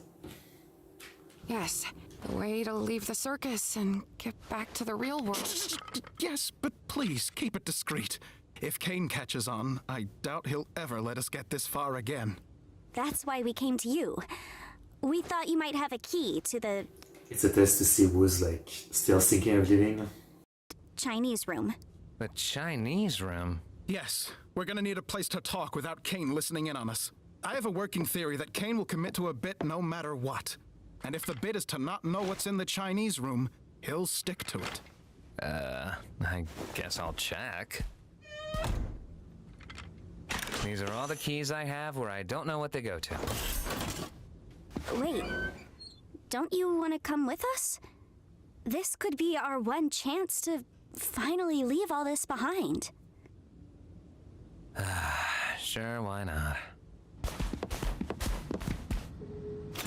Yes, the way to leave the circus and get back to the real world. Yes, but please keep it discreet. If Kane catches on, I doubt he'll ever let us get this far again. That's why we came to you. We thought you might have a key to the... It's a test to see who's, like, still thinking of leaving. Chinese room. The Chinese room? Yes, we're gonna need a place to talk without Kane listening in on us. I have a working theory that Kane will commit to a bit no matter what. And if the bit is to not know what's in the Chinese room, he'll stick to it. I guess I'll check. These are all the keys I have where I don't know what they go to. Wait, don't you want to come with us? This could be our one chance to finally leave all this behind. Sure, why not?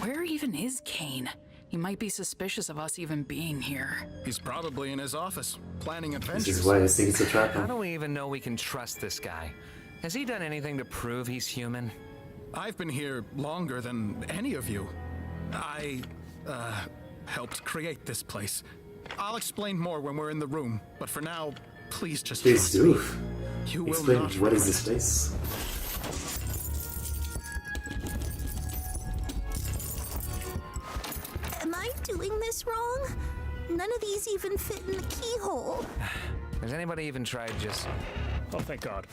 Where even is Kane? He might be suspicious of us even being here. He's probably in his office, planning adventures. This is why I think it's a trap. How do we even know we can trust this guy? Has he done anything to prove he's human? I've been here longer than any of you. I, helped create this place. I'll explain more when we're in the room, but for now, please just Please trust do. me. You will Explain not what is regret this it. place? Am I doing this wrong? None of these even fit in the keyhole. Has anybody even tried just... Oh, thank God.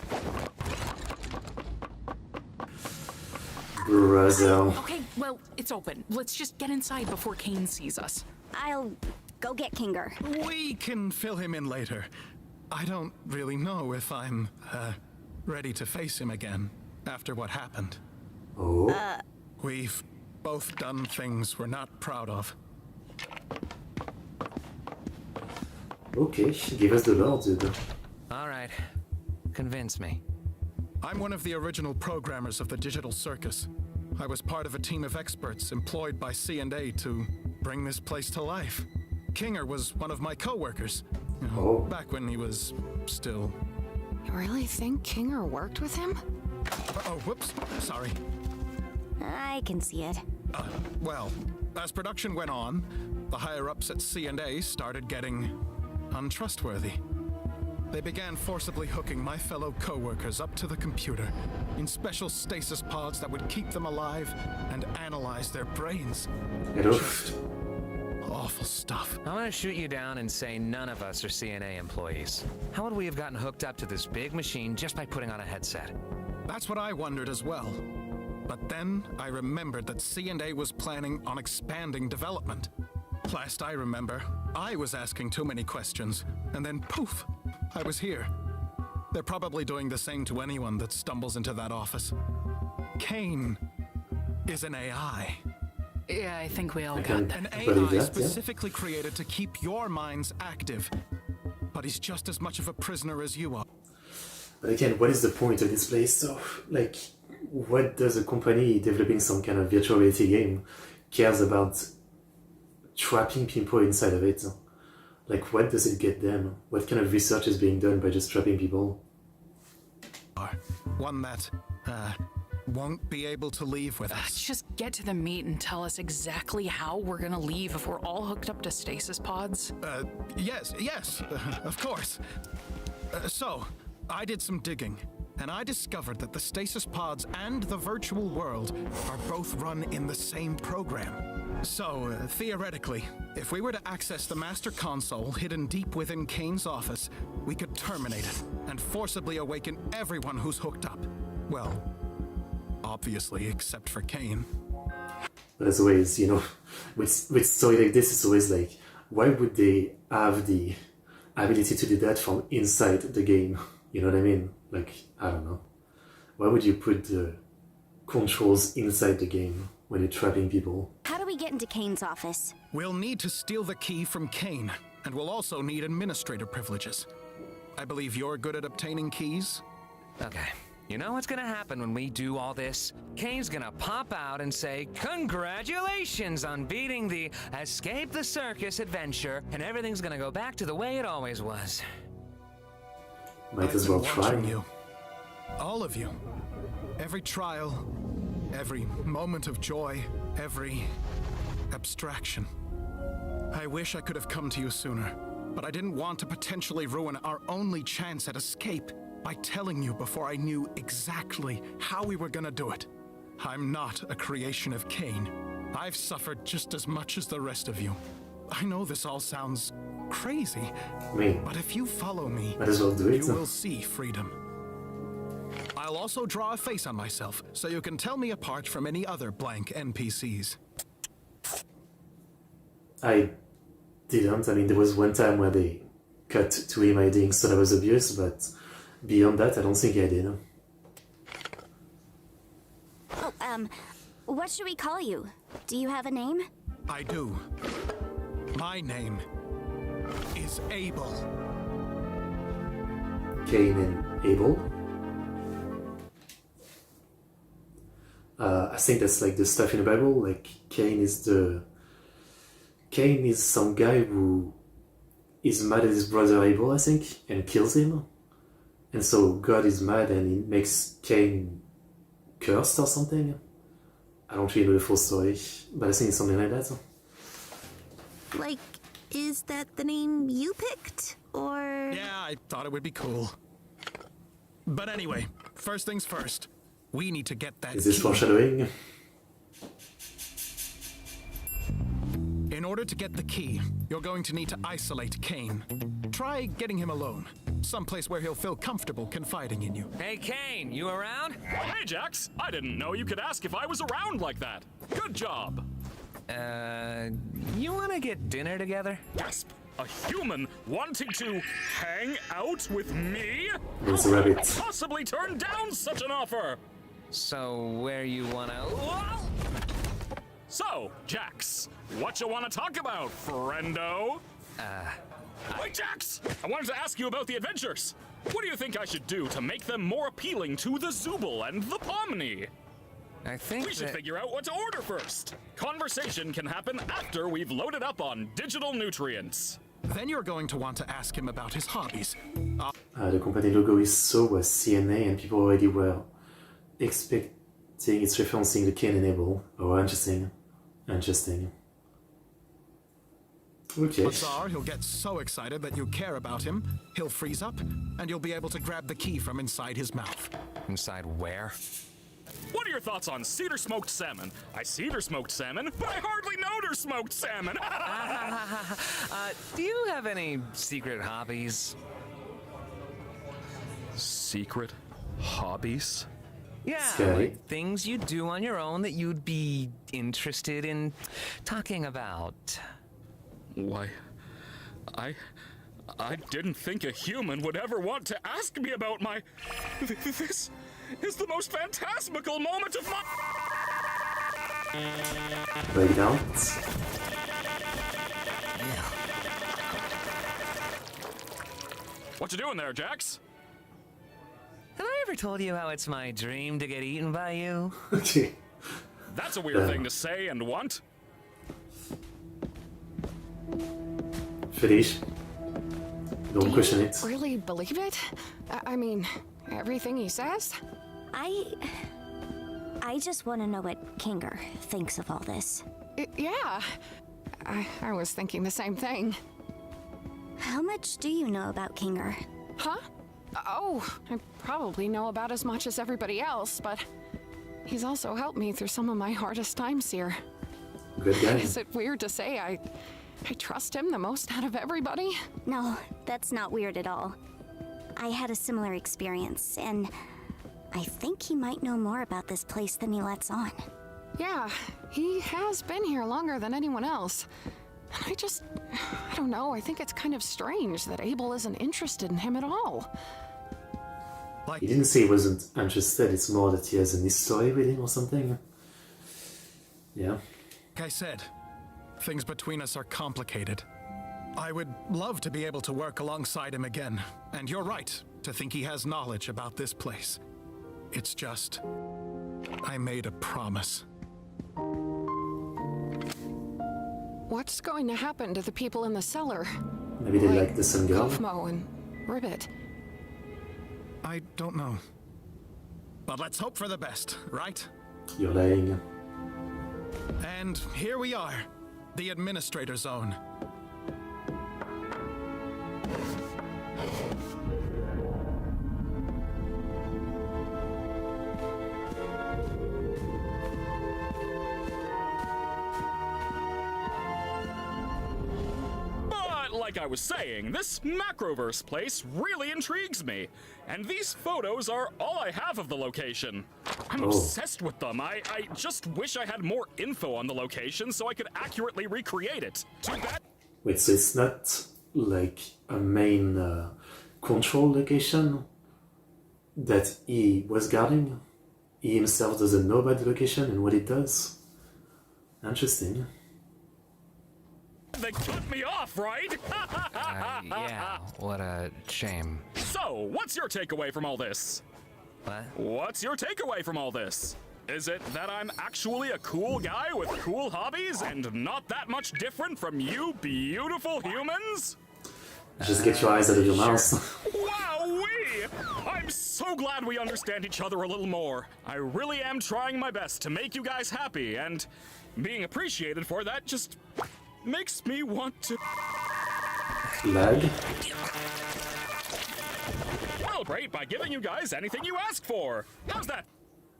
Brother. Okay, well, it's open. Let's just get inside before Kane sees us. I'll go get Kinger. We can fill him in later. I don't really know if I'm, ready to face him again after what happened. Oh. We've both done things we're not proud of. Okay, give us the lore, dude. All right. Convince me. I'm one of the original programmers of the digital circus. I was part of a team of experts employed by C&A to bring this place to life. Kinger was one of my co-workers. Back when he was still... You really think Kinger worked with him? Oh, whoops. Sorry. I can see it. Well, as production went on, the higher-ups at C&A started getting untrustworthy. They began forcibly hooking my fellow co-workers up to the computer in special stasis pods that would keep them alive and analyze their brains. Just awful stuff. I'm gonna shoot you down and say none of us are CNA employees. How would we have gotten hooked up to this big machine just by putting on a headset? That's what I wondered as well. But then I remembered that C&A was planning on expanding development. Last I remember, I was asking too many questions, and then poof, I was here. They're probably doing the same to anyone that stumbles into that office. Kane is an AI. Yeah, I think we all got that. An AI specifically created to keep your minds active. But he's just as much of a prisoner as you are. But again, what is the point of this place? So, like, what does a company developing some kind of virtual reality game cares about trapping people inside of it? Like, what does it get them? What kind of research is being done by just trapping people? One that, won't be able to leave with us. Just get to the meat and tell us exactly how we're gonna leave if we're all hooked up to stasis pods. Yes, of course. So, I did some digging, and I discovered that the stasis pods and the virtual world are both run in the same program. So, theoretically, if we were to access the master console hidden deep within Kane's office, we could terminate it and forcibly awaken everyone who's hooked up. Well, obviously, except for Kane. But as always, you know, with story like this, it's always like, why would they have the ability to do that from inside the game? You know what I mean? Like, I don't know. Why would you put the controls inside the game when you're trapping people? How do we get into Kane's office? We'll need to steal the key from Kane, and we'll also need administrator privileges. I believe you're good at obtaining keys? Okay, You know what's gonna happen when we do all this? Kane's gonna pop out and say, "Congratulations on beating the Escape the Circus adventure," and everything's gonna go back to the way it always was. Might as well try. You. All of you. Every trial, every moment of joy, every abstraction. I wish I could have come to you sooner, but I didn't want to potentially ruin our only chance at escape by telling you before I knew exactly how we were gonna do it. I'm not a creation of Kane. I've suffered just as much as the rest of you. I know this all sounds crazy, but if you follow me, you will see freedom. I'll also draw a face on myself, so you can tell me apart from any other blank NPCs. I didn't. I mean, there was one time where they cut to him doing Soda's abuse, but beyond that, I don't think I did. Oh, what should we call you? Do you have a name? I do. My name is Abel. Cain and Abel? I think that's like the stuff in the Bible, like Cain is some guy who is mad at his brother Abel, I think, and kills him. And so God is mad and he makes Cain cursed or something. I don't really know the full story, but I think it's something like that. Like, is that the name you picked, or...? Yeah, I thought it would be cool. But anyway, first things first. We need to get that Is this key. foreshadowing? In order to get the key, you're going to need to isolate Kane. Try getting him alone. Someplace where he'll feel comfortable confiding in you. Hey, Kane, you around? Hey, Jax. I didn't know you could ask if I was around like that. Good job. You wanna get dinner together? Gasp. A human wanting to hang out with me? It's a rabbit. Possibly turn down such an offer? So, where you wanna... So, Jax, what you want to talk about, friendo? Wait, Jax! I wanted to ask you about the adventures. What do you think I should do to make them more appealing to the Zooble and the Pomni? I think we should figure out what to order first. Conversation can happen after we've loaded up on digital nutrients. Then you're going to want to ask him about his hobbies. The company logo is so was CNA, and people already were expecting it's referencing the Cain and Abel. Oh, interesting. Interesting. Okay. Bazaar, he'll get so excited that you care about him, he'll freeze up, and you'll be able to grab the key from inside his mouth. Inside where? What are your thoughts on cedar smoked salmon? I cedar smoked salmon, but I hardly know there's smoked salmon. Do you have any secret hobbies? Secret hobbies? Yeah, Scary. like things you do on your own that you'd be interested in talking about. Why, I didn't think a human would ever want to ask me about my... This is the most phantasmical moment of my... Breakdowns. What you doing there, Jax? Have I ever told you how it's my dream to get eaten by you? Okay. That's a weird thing to say and want. Finish. Don't question it. Really believe it? I mean, everything he says? I just want to know what Kinger thinks of all this. Yeah. I was thinking the same thing. How much do you know about Kinger? Huh? Oh, I probably know about as much as everybody else, but he's also helped me through some of my hardest times here. Good guy. Is it weird to say I trust him the most out of everybody? No, that's not weird at all. I had a similar experience, and I think he might know more about this place than he lets on. Yeah, he has been here longer than anyone else. And I don't know, I think it's kind of strange that Abel isn't interested in him at all. He didn't say he wasn't interested, it's more that he has an history with him or something. Yeah. Like I said, things between us are complicated. I would love to be able to work alongside him again, and you're right to think he has knowledge about this place. It's just, I made a promise. What's going to happen to the people in the cellar? Maybe they like the sun girl. Kofmo and Ribbit. I don't know. But let's hope for the best, right? You're lying. And here we are, the Administrator Zone. Like I was saying, this Macroverse place really intrigues me. And these photos are all I have of the location. I'm obsessed with them. I just wish I had more info on the location so I could accurately recreate it. Too bad. Wait, so it's not like a main control location that he was guarding? He himself doesn't know about the location and what it does? Interesting. They cut me off, right? Yeah, what a shame. So, what's your takeaway from all this? What? What's your takeaway from all this? Is it that I'm actually a cool guy with cool hobbies and not that much different from you beautiful humans? Just get your eyes out of your mouth. Wowee! I'm so glad we understand each other a little more. I really am trying my best to make you guys happy, and being appreciated for that just makes me want to Lag. celebrate by giving you guys anything you ask for. How's that?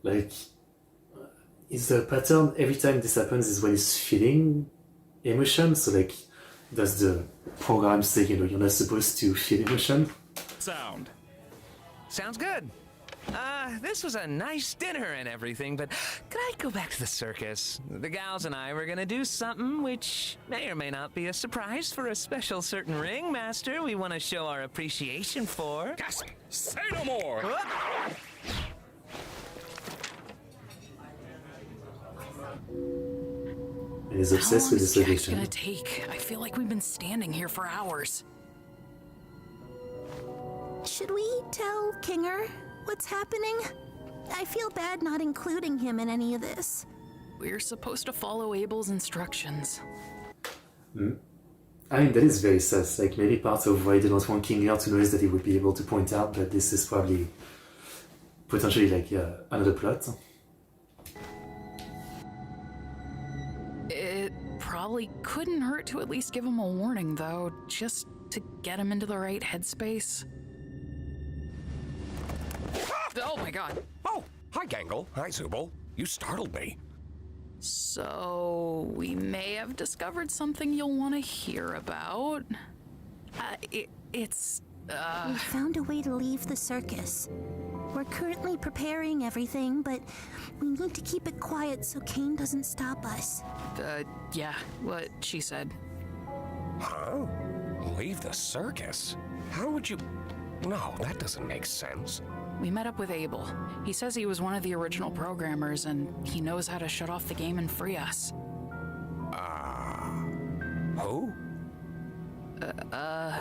Like, is the pattern every time this happens is when he's feeling emotion? So like, does the program say, you know, you're not supposed to feel emotion? Sound. Sounds good. This was a nice dinner and everything, but could I go back to the circus? The gals and I were gonna do something which may or may not be a surprise for a special certain ringmaster we want to show our appreciation for. Gasp! Say no more! And he's obsessed with this How long is location. gonna take? I feel like we've been standing here for hours. Should we tell Kinger what's happening? I feel bad not including him in any of this. We're supposed to follow Abel's instructions. I mean, that is very sus. Like, maybe part of why they don't want Kinger to know is that he would be able to point out that this is probably potentially like another plot. It probably couldn't hurt to at least give him a warning, though, just to get him into the right headspace. Oh my god. Oh, hi, Gangle. Hi, Zubul. You startled me. So, we may have discovered something you'll want to hear about. It's We found a way to leave the circus. We're currently preparing everything, but we need to keep it quiet so Kane doesn't stop us. Yeah, what she said. Huh? Leave the circus? How would you... No, that doesn't make sense. We met up with Abel. He says he was one of the original programmers, and he knows how to shut off the game and free us. Who? I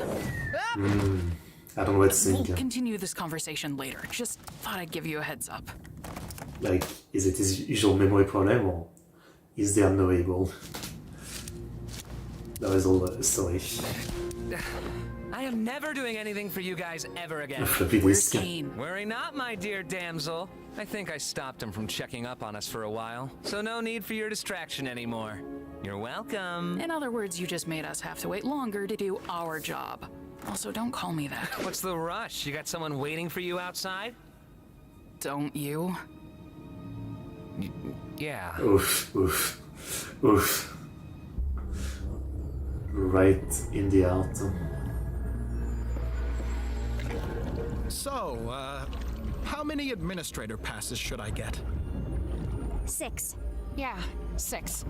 don't know what to think. We'll continue this conversation later. Just thought I'd give you a heads up. Like, is it his usual memory problem, or is there no Abel? That was all the story. I am never doing anything for you guys ever again. Where's Kane? Worry not, my dear damsel. I think I stopped him from checking up on us for a while, so no need for your distraction anymore. You're welcome. In other words, you just made us have to wait longer to do our job. Also, don't call me that. What's the rush? You got someone waiting for you outside? Don't you? Yeah. Oof, oof, oof. Right in the heart. So, how many administrator passes should I get? 6. Yeah, 6.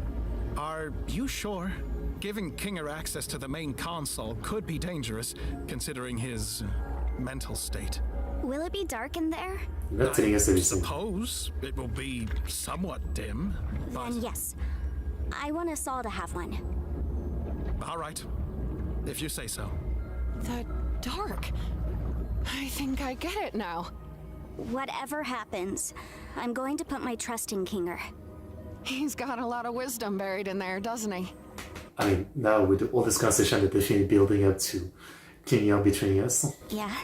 Are you sure? Giving Kinger access to the main console could be dangerous, considering his mental state. Will it be dark in there? You're not telling us I everything. suppose it will be somewhat dim, but... Then yes. I want us all to have one. All right, if you say so. The dark. I think I get it now. Whatever happens, I'm going to put my trust in Kinger. He's got a lot of wisdom buried in there, doesn't he? I mean, now with all this conversation that definitely building up to Kinger betraying us. Yeah,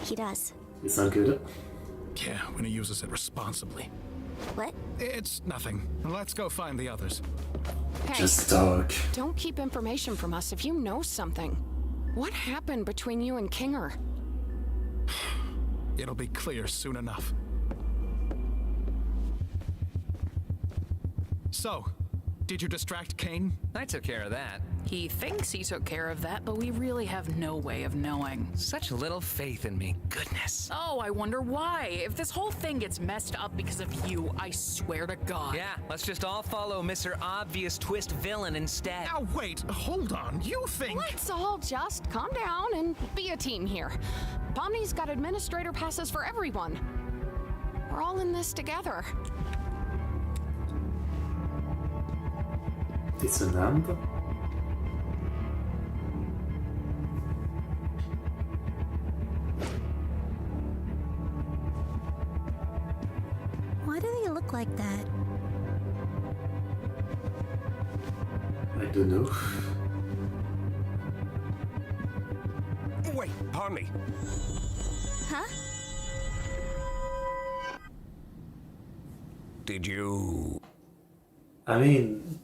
he does. It's not good. Yeah, when he uses it responsibly. What? It's nothing. Let's go find the others. Hey, Just talk. don't keep information from us if you know something. What happened between you and Kinger? It'll be clear soon enough. So, did you distract Kane? I took care of that. He thinks he took care of that, but we really have no way of knowing. Such little faith in me. Goodness. Oh, I wonder why. If this whole thing gets messed up because of you, I swear to God. Yeah, let's just all follow Mr. Obvious Twist Villain instead. Now wait, hold on. You think... Let's all just calm down and be a team here. Pomni's got administrator passes for everyone. We're all in this together. It's an amp. Why do they look like that? I don't know. Wait, Pomni. Huh? Did you... I mean,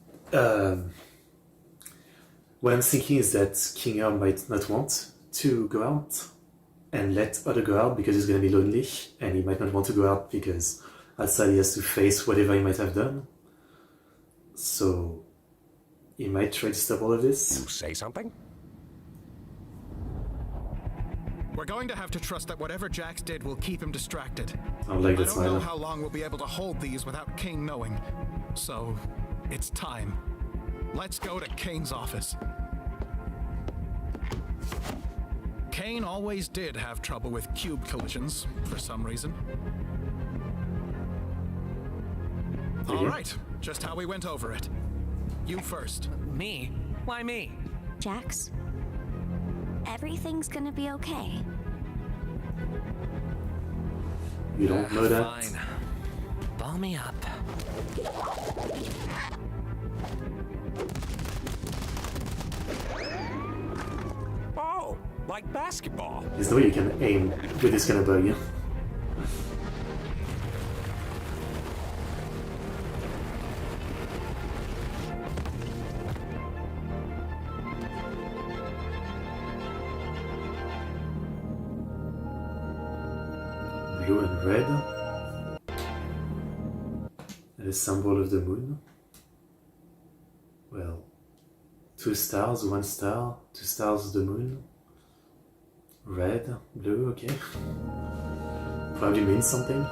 what I'm thinking is that Kinger might not want to go out and let other go out because he's going to be lonely, and he might not want to go out because outside he has to face whatever he might have done. So he might try to stop all of this. You say something? We're going to have to trust that whatever Jax did will keep him distracted. I don't like I that don't know smile. how long we'll be able to hold these without Kane knowing. So, it's time. Let's go to Kane's office. Kane always did have trouble with cube collisions, for some reason. All right, just how we went over it. You first. Me? Why me? Jax, everything's gonna be okay. You don't know that? Fine. Ball me up. Oh, like basketball. There's no way you can aim with this kind of bug. Blue and red. And the symbol of the moon. Well, 2 stars, 1 star, 2 stars of the moon. Red, blue, okay. Probably means something.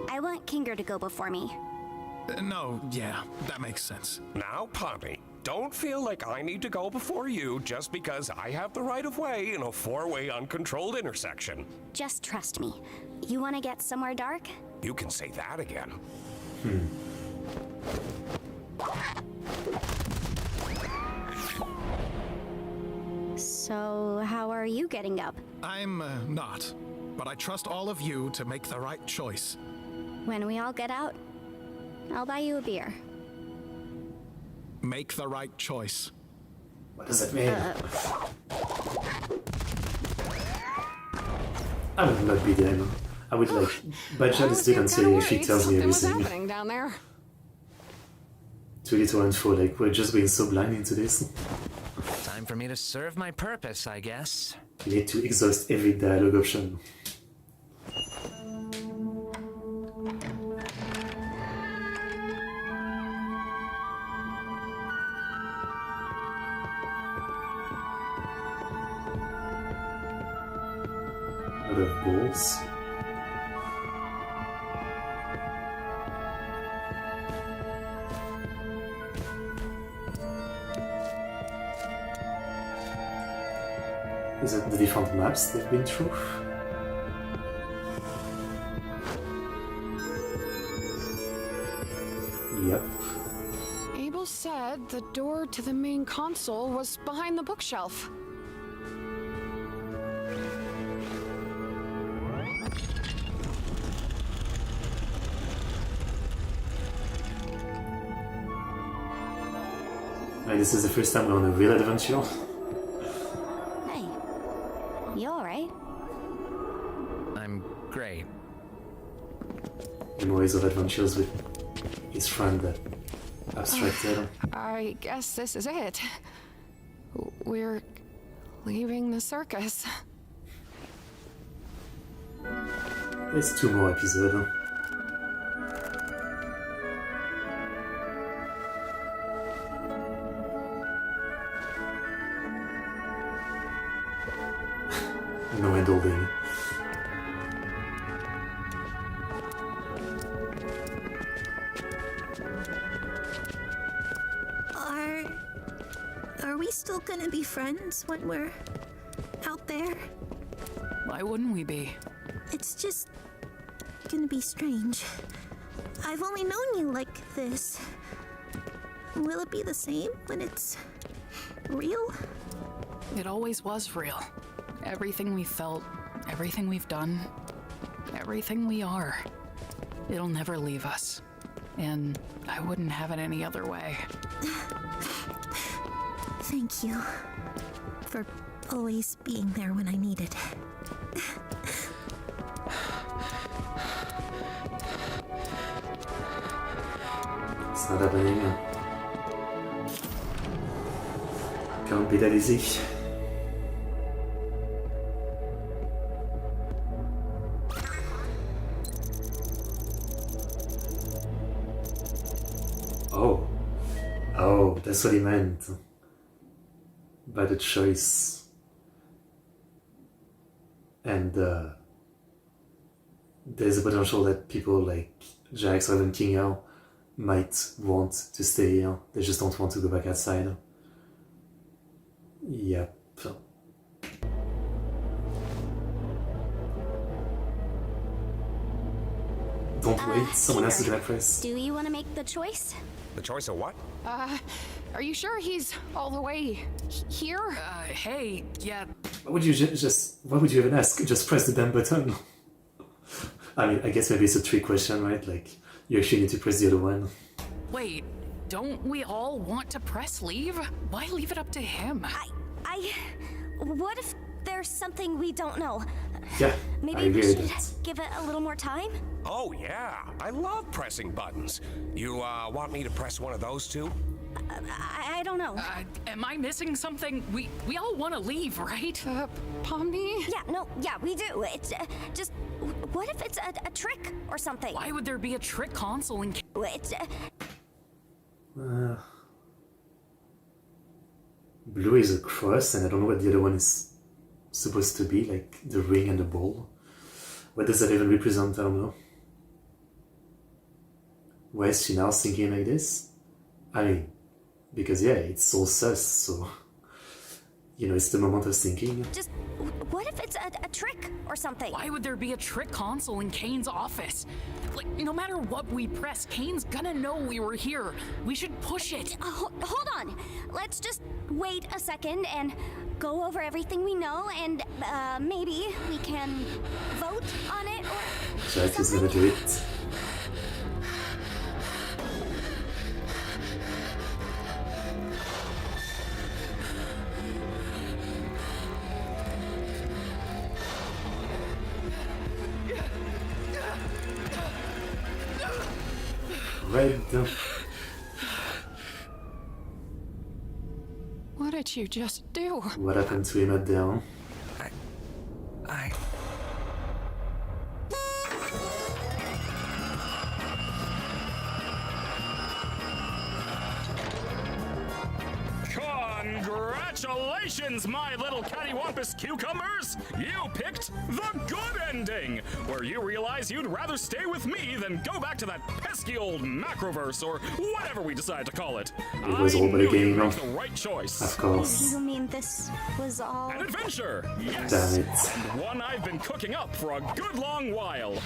I want Kinger to go before me. No, yeah, that makes sense. Now, Pompey, don't feel like I need to go before you just because I have the right of way in a 4-way uncontrolled intersection. Just trust me. You want to get somewhere dark? You can say that again. So, how are you getting up? I'm not, but I trust all of you to make the right choice. When we all get out, I'll buy you a beer. Make the right choice. What does that mean? I would not be them. I would like badge this dude until he actually tells me Something was everything. happening down there. Too little info, like we're just going so blind into this. Time for me to serve my purpose, I guess. You need to exhaust every dialogue option. A lot of balls. Is that the different maps they've been through? The door to the main console was behind the bookshelf. And this is the first time we're on a real adventure. Hey, you alright? I'm great. Memories of adventures with his friend that abstracted. I guess this is it. We're leaving the circus. There's 2 more episodes. No handholding. Are we still gonna be friends when we're out there? Why wouldn't we be? It's just gonna be strange. I've only known you like this. Will it be the same when it's real? It always was real. Everything we felt, everything we've done, everything we are. It'll never leave us. And I wouldn't have it any other way. Thank you for always being there when I need it. It's not happening. Can't be that easy. Oh, that's what he meant by the choice. And there's a potential that people like Jax or even Kinga might want to stay here. They just don't want to go back outside. Yep. Don't wait, someone has to get press. Do you want to make the choice? The choice of what? Are you sure he's all the way here? Hey, yeah. Why would you why would you even ask? Just press the damn button. I mean, I guess maybe it's a trick question, right? Like, you actually need to press the other one. Wait, don't we all want to press leave? Why leave it up to him? What if there's something we don't know? Yeah, Maybe we should give it a little more time? Oh, yeah. I love pressing buttons. You, want me to press one of those too? I don't know. Am I missing something? We all want to leave, right? Pomni? Yeah, we do. It's just, what if it's a trick or something? Why would there be a trick console in... It's, Blue is a cross, and I don't know what the other one is supposed to be, like the ring and the ball. What does that even represent? I don't know. Why is she now thinking like this? I mean, because yeah, it's so sus, so... You know, it's the moment of thinking. Just, what if it's a trick or something? Why would there be a trick console in Kane's office? Like, no matter what we press, Kane's gonna know we were here. We should push it. Hold on. Let's just wait a second and go over everything we know, and maybe we can vote on it or Jack is gonna do it. Red. What did you just do? What happened to him at down? Congratulations, my little cattywampus cucumbers! You picked the good ending, where you realize you'd rather stay with me than go back to that pesky old macroverse or whatever we decide to call it. It was all but a game, the right choice. Of course. You mean this was all... An adventure! Yes! Damn it. And one I've been cooking up for a good long while.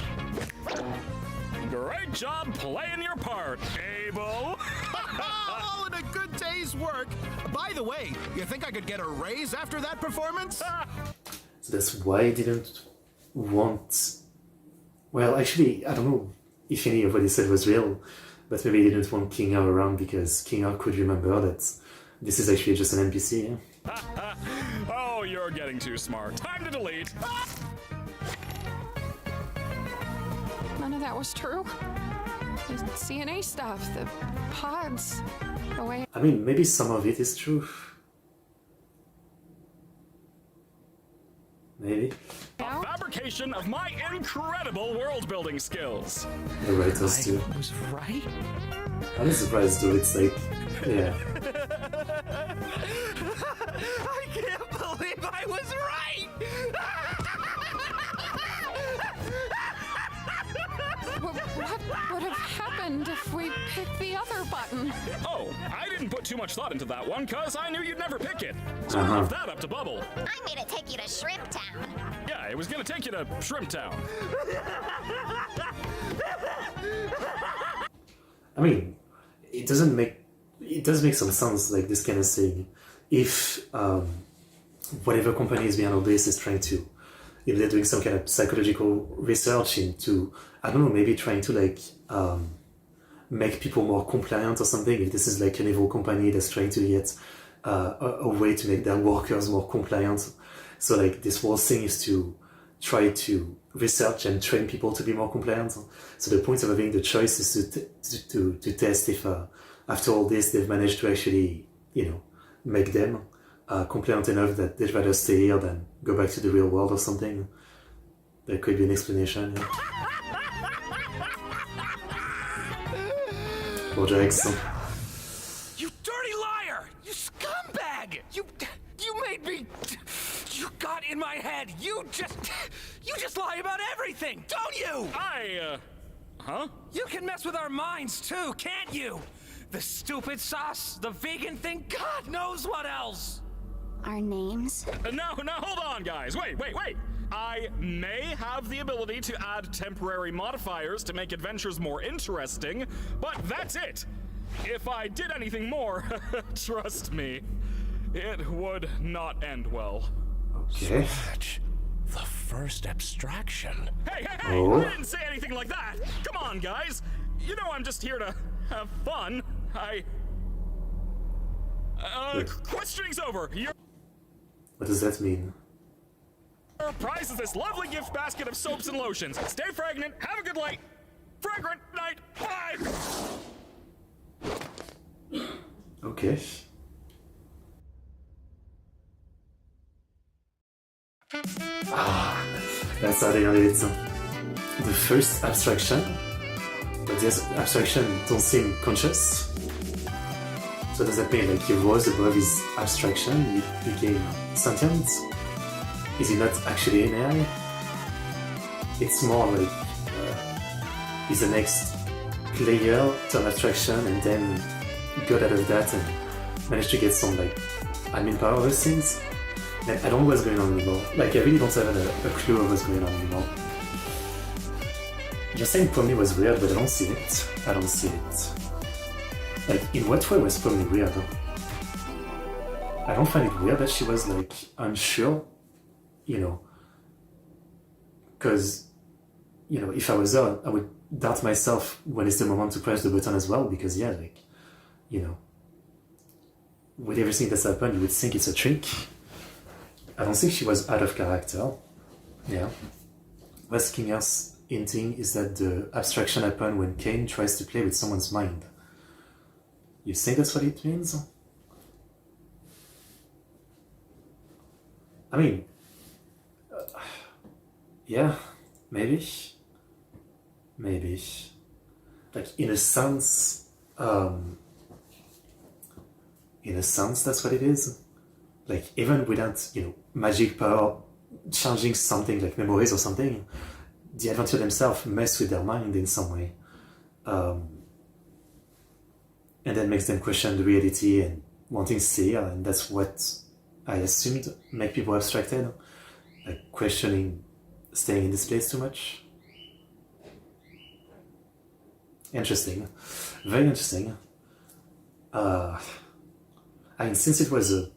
Great job playing your part, Abel! All in a good day's work. By the way, you think I could get a raise after that performance? So that's why I didn't want... Well, actually, I don't know if any of what he said was real, but maybe he didn't want King R around because King R could remember that this is actually just an NPC. Oh, you're getting too smart. Time to delete. None of that was true. The CNA stuff, the pods, the way... I mean, maybe some of it is true. Maybe. A fabrication of my incredible world-building skills. The writers too. I was right? I'm surprised though, it's like... Yeah. I can't believe I was right! What would have happened if we picked the other button? Oh, I didn't put too much thought into that one, cause I knew you'd never pick it. So I left that up to Bubble. I made it take you to Shrimp Town. Yeah, it was gonna take you to Shrimp Town. I mean, it does make some sense, like this kind of thing. If whatever company is behind all this is trying to, if they're doing some kind of psychological research into, I don't know, maybe trying to like make people more compliant or something, if this is like an evil company that's trying to get a way to make their workers more compliant. So like this whole thing is to try to research and train people to be more compliant. So the point of having the choice is to test if after all this they've managed to actually, you know, make them compliant enough that they'd rather stay here than go back to the real world or something. There could be an explanation. Yeah. Poor Jackson. You dirty liar! You scumbag! You made me... You got in my head! You just lie about everything, don't you? Huh? You can mess with our minds too, can't you? The stupid sauce, the vegan thing, God knows what else! Our names? Now, hold on, guys. Wait. I may have the ability to add temporary modifiers to make adventures more interesting, but that's it. If I did anything more, trust me, it would not end well. Okay. The first abstraction. Hey, Oh. I didn't say anything like that. Come on, guys. You know I'm just here to have fun. Questioning's over. What does that mean? Your prize is this lovely gift basket of soaps and lotions. Stay fragrant, have a good night. Fragrant night, bye! Okay. That's how they ended it. The first abstraction, but this abstraction don't seem conscious. So does that mean like he rose above his abstraction, he became sentient? Is he not actually an AI? It's more like he's the next player to an abstraction and then got out of that and managed to get some like admin power of those things. Like, I don't know what's going on anymore. Like I really don't have a clue of what's going on anymore. You're saying Pomni was weird, but I don't see it. I don't see it. Like, in what way was Pomni weird? I don't find it weird that she was like unsure, you know. Because, you know, if I was her, I would doubt myself when it's the moment to press the button as well, because yeah, like, you know, with everything that's happened, you would think it's a trick. I don't think she was out of character. Yeah. What's King Earth's hinting is that the abstraction happened when Kane tries to play with someone's mind. You think that's what it means? I mean, yeah, maybe. Maybe. Like, in a sense, that's what it is. Like, even without, you know, magic power changing something like memories or something, the adventure themselves mess with their mind in some way. And that makes them question the reality and wanting to stay here, and that's what I assumed make people abstracted. Like, questioning staying in this place too much. Interesting. Very interesting. I mean, since it was a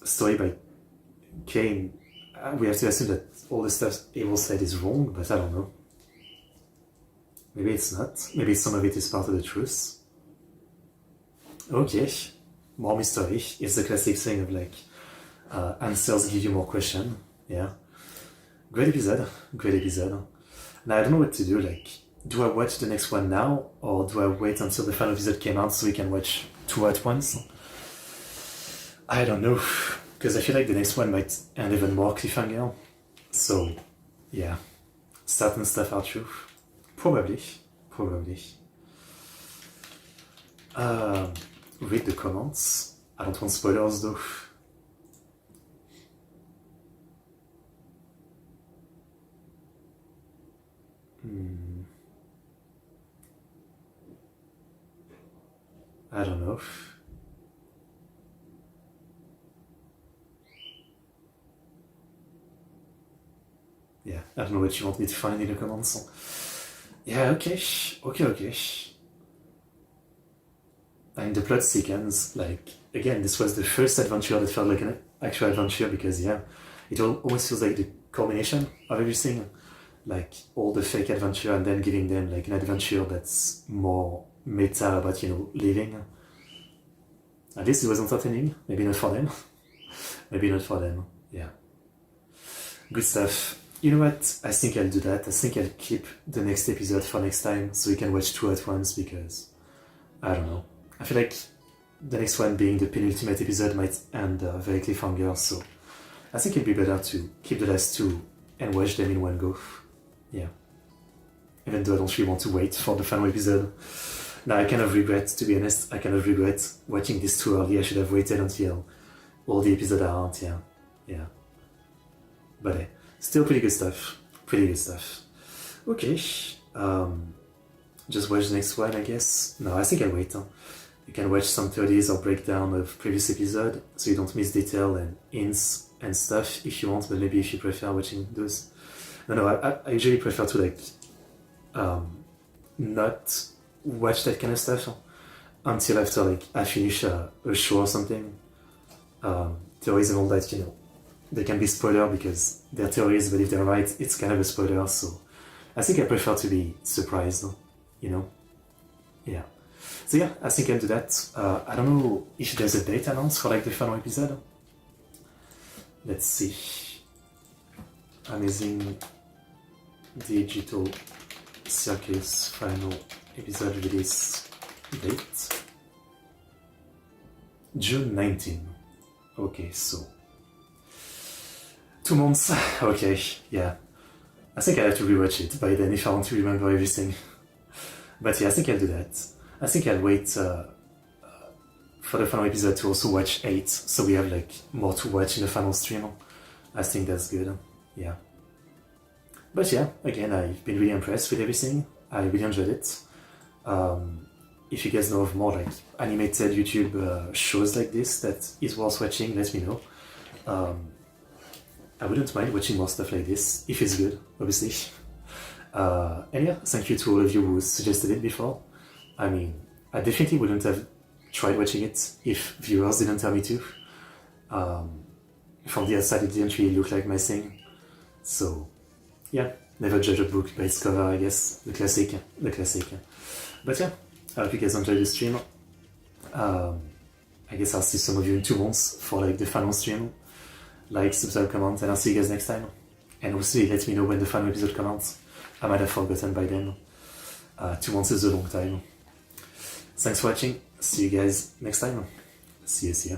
story by Kane, we have to assume that all the stuff Abel said is wrong, but I don't know. Maybe it's not. Maybe some of it is part of the truth. Okay, more mystery. It's the classic thing of like, answers give you more question. Yeah. Great episode. Great episode. Now I don't know what to do. Like, do I watch the next one now, or do I wait until the final episode came out so we can watch 2 at once? I don't know, because I feel like the next one might end even more cliffhanger. So, yeah, certain stuff are true. Probably. Read the comments. I don't want spoilers though. I don't know. Yeah, I don't know what you want me to find in the comments. Yeah, okay. I mean, the plot sequence, like, again, this was the first adventure that felt like an actual adventure because, yeah, it almost feels like the culmination of everything. Like, all the fake adventure and then giving them, like, an adventure that's more meta about, you know, living. At least it was entertaining. Maybe not for them. Maybe not for them. Yeah. Good stuff. You know what? I think I'll do that. I think I'll keep the next episode for next time so we can watch 2 at once because, I don't know. I feel like the next one being the penultimate episode might end very cliffhanger, so I think it'd be better to keep the last 2 and watch them in one go. Yeah. Even though I don't really want to wait for the final episode. Now I kind of regret, to be honest, I kind of regret watching this too early. I should have waited until all the episodes are out, yeah. But still pretty good stuff. Okay, just watch the next one, I guess. No, I think I'll wait. You can watch some 30s or breakdown of previous episode, so you don't miss detail and hints and stuff if you want, but maybe if you prefer watching those. No, I usually prefer to like, not watch that kind of stuff until after like I finish a show or something. Theories and all that, you know, they can be spoiler because they're theories, but if they're right, it's kind of a spoiler, so I think I prefer to be surprised, you know? Yeah. So yeah, I think I'll do that. I don't know if there's a date announced for like the final episode. Let's see. Amazing Digital Circus final episode release date. June 19. Okay, so 2 months. Okay, yeah. I think I have to rewatch it by then if I want to remember everything. But yeah, I think I'll do that. I think I'll wait for the final episode to also watch 8, so we have like more to watch in the final stream. I think that's good. Yeah. But yeah, again, I've been really impressed with everything. I really enjoyed it. If you guys know of more like animated YouTube shows like this that is worth watching, let me know. I wouldn't mind watching more stuff like this, if it's good, obviously. And yeah, thank you to all of you who suggested it before. I mean, I definitely wouldn't have tried watching it if viewers didn't tell me to. From the outside, it didn't really look like my thing. So, yeah, never judge a book by its cover, I guess. The classic. But yeah, I hope you guys enjoyed the stream. I guess I'll see some of you in 2 months for like the final stream. Like, subscribe, comment, and I'll see you guys next time. And also let me know when the final episode comes out. I might have forgotten by then. 2 months is a long time. Thanks for watching. See you guys next time. See ya.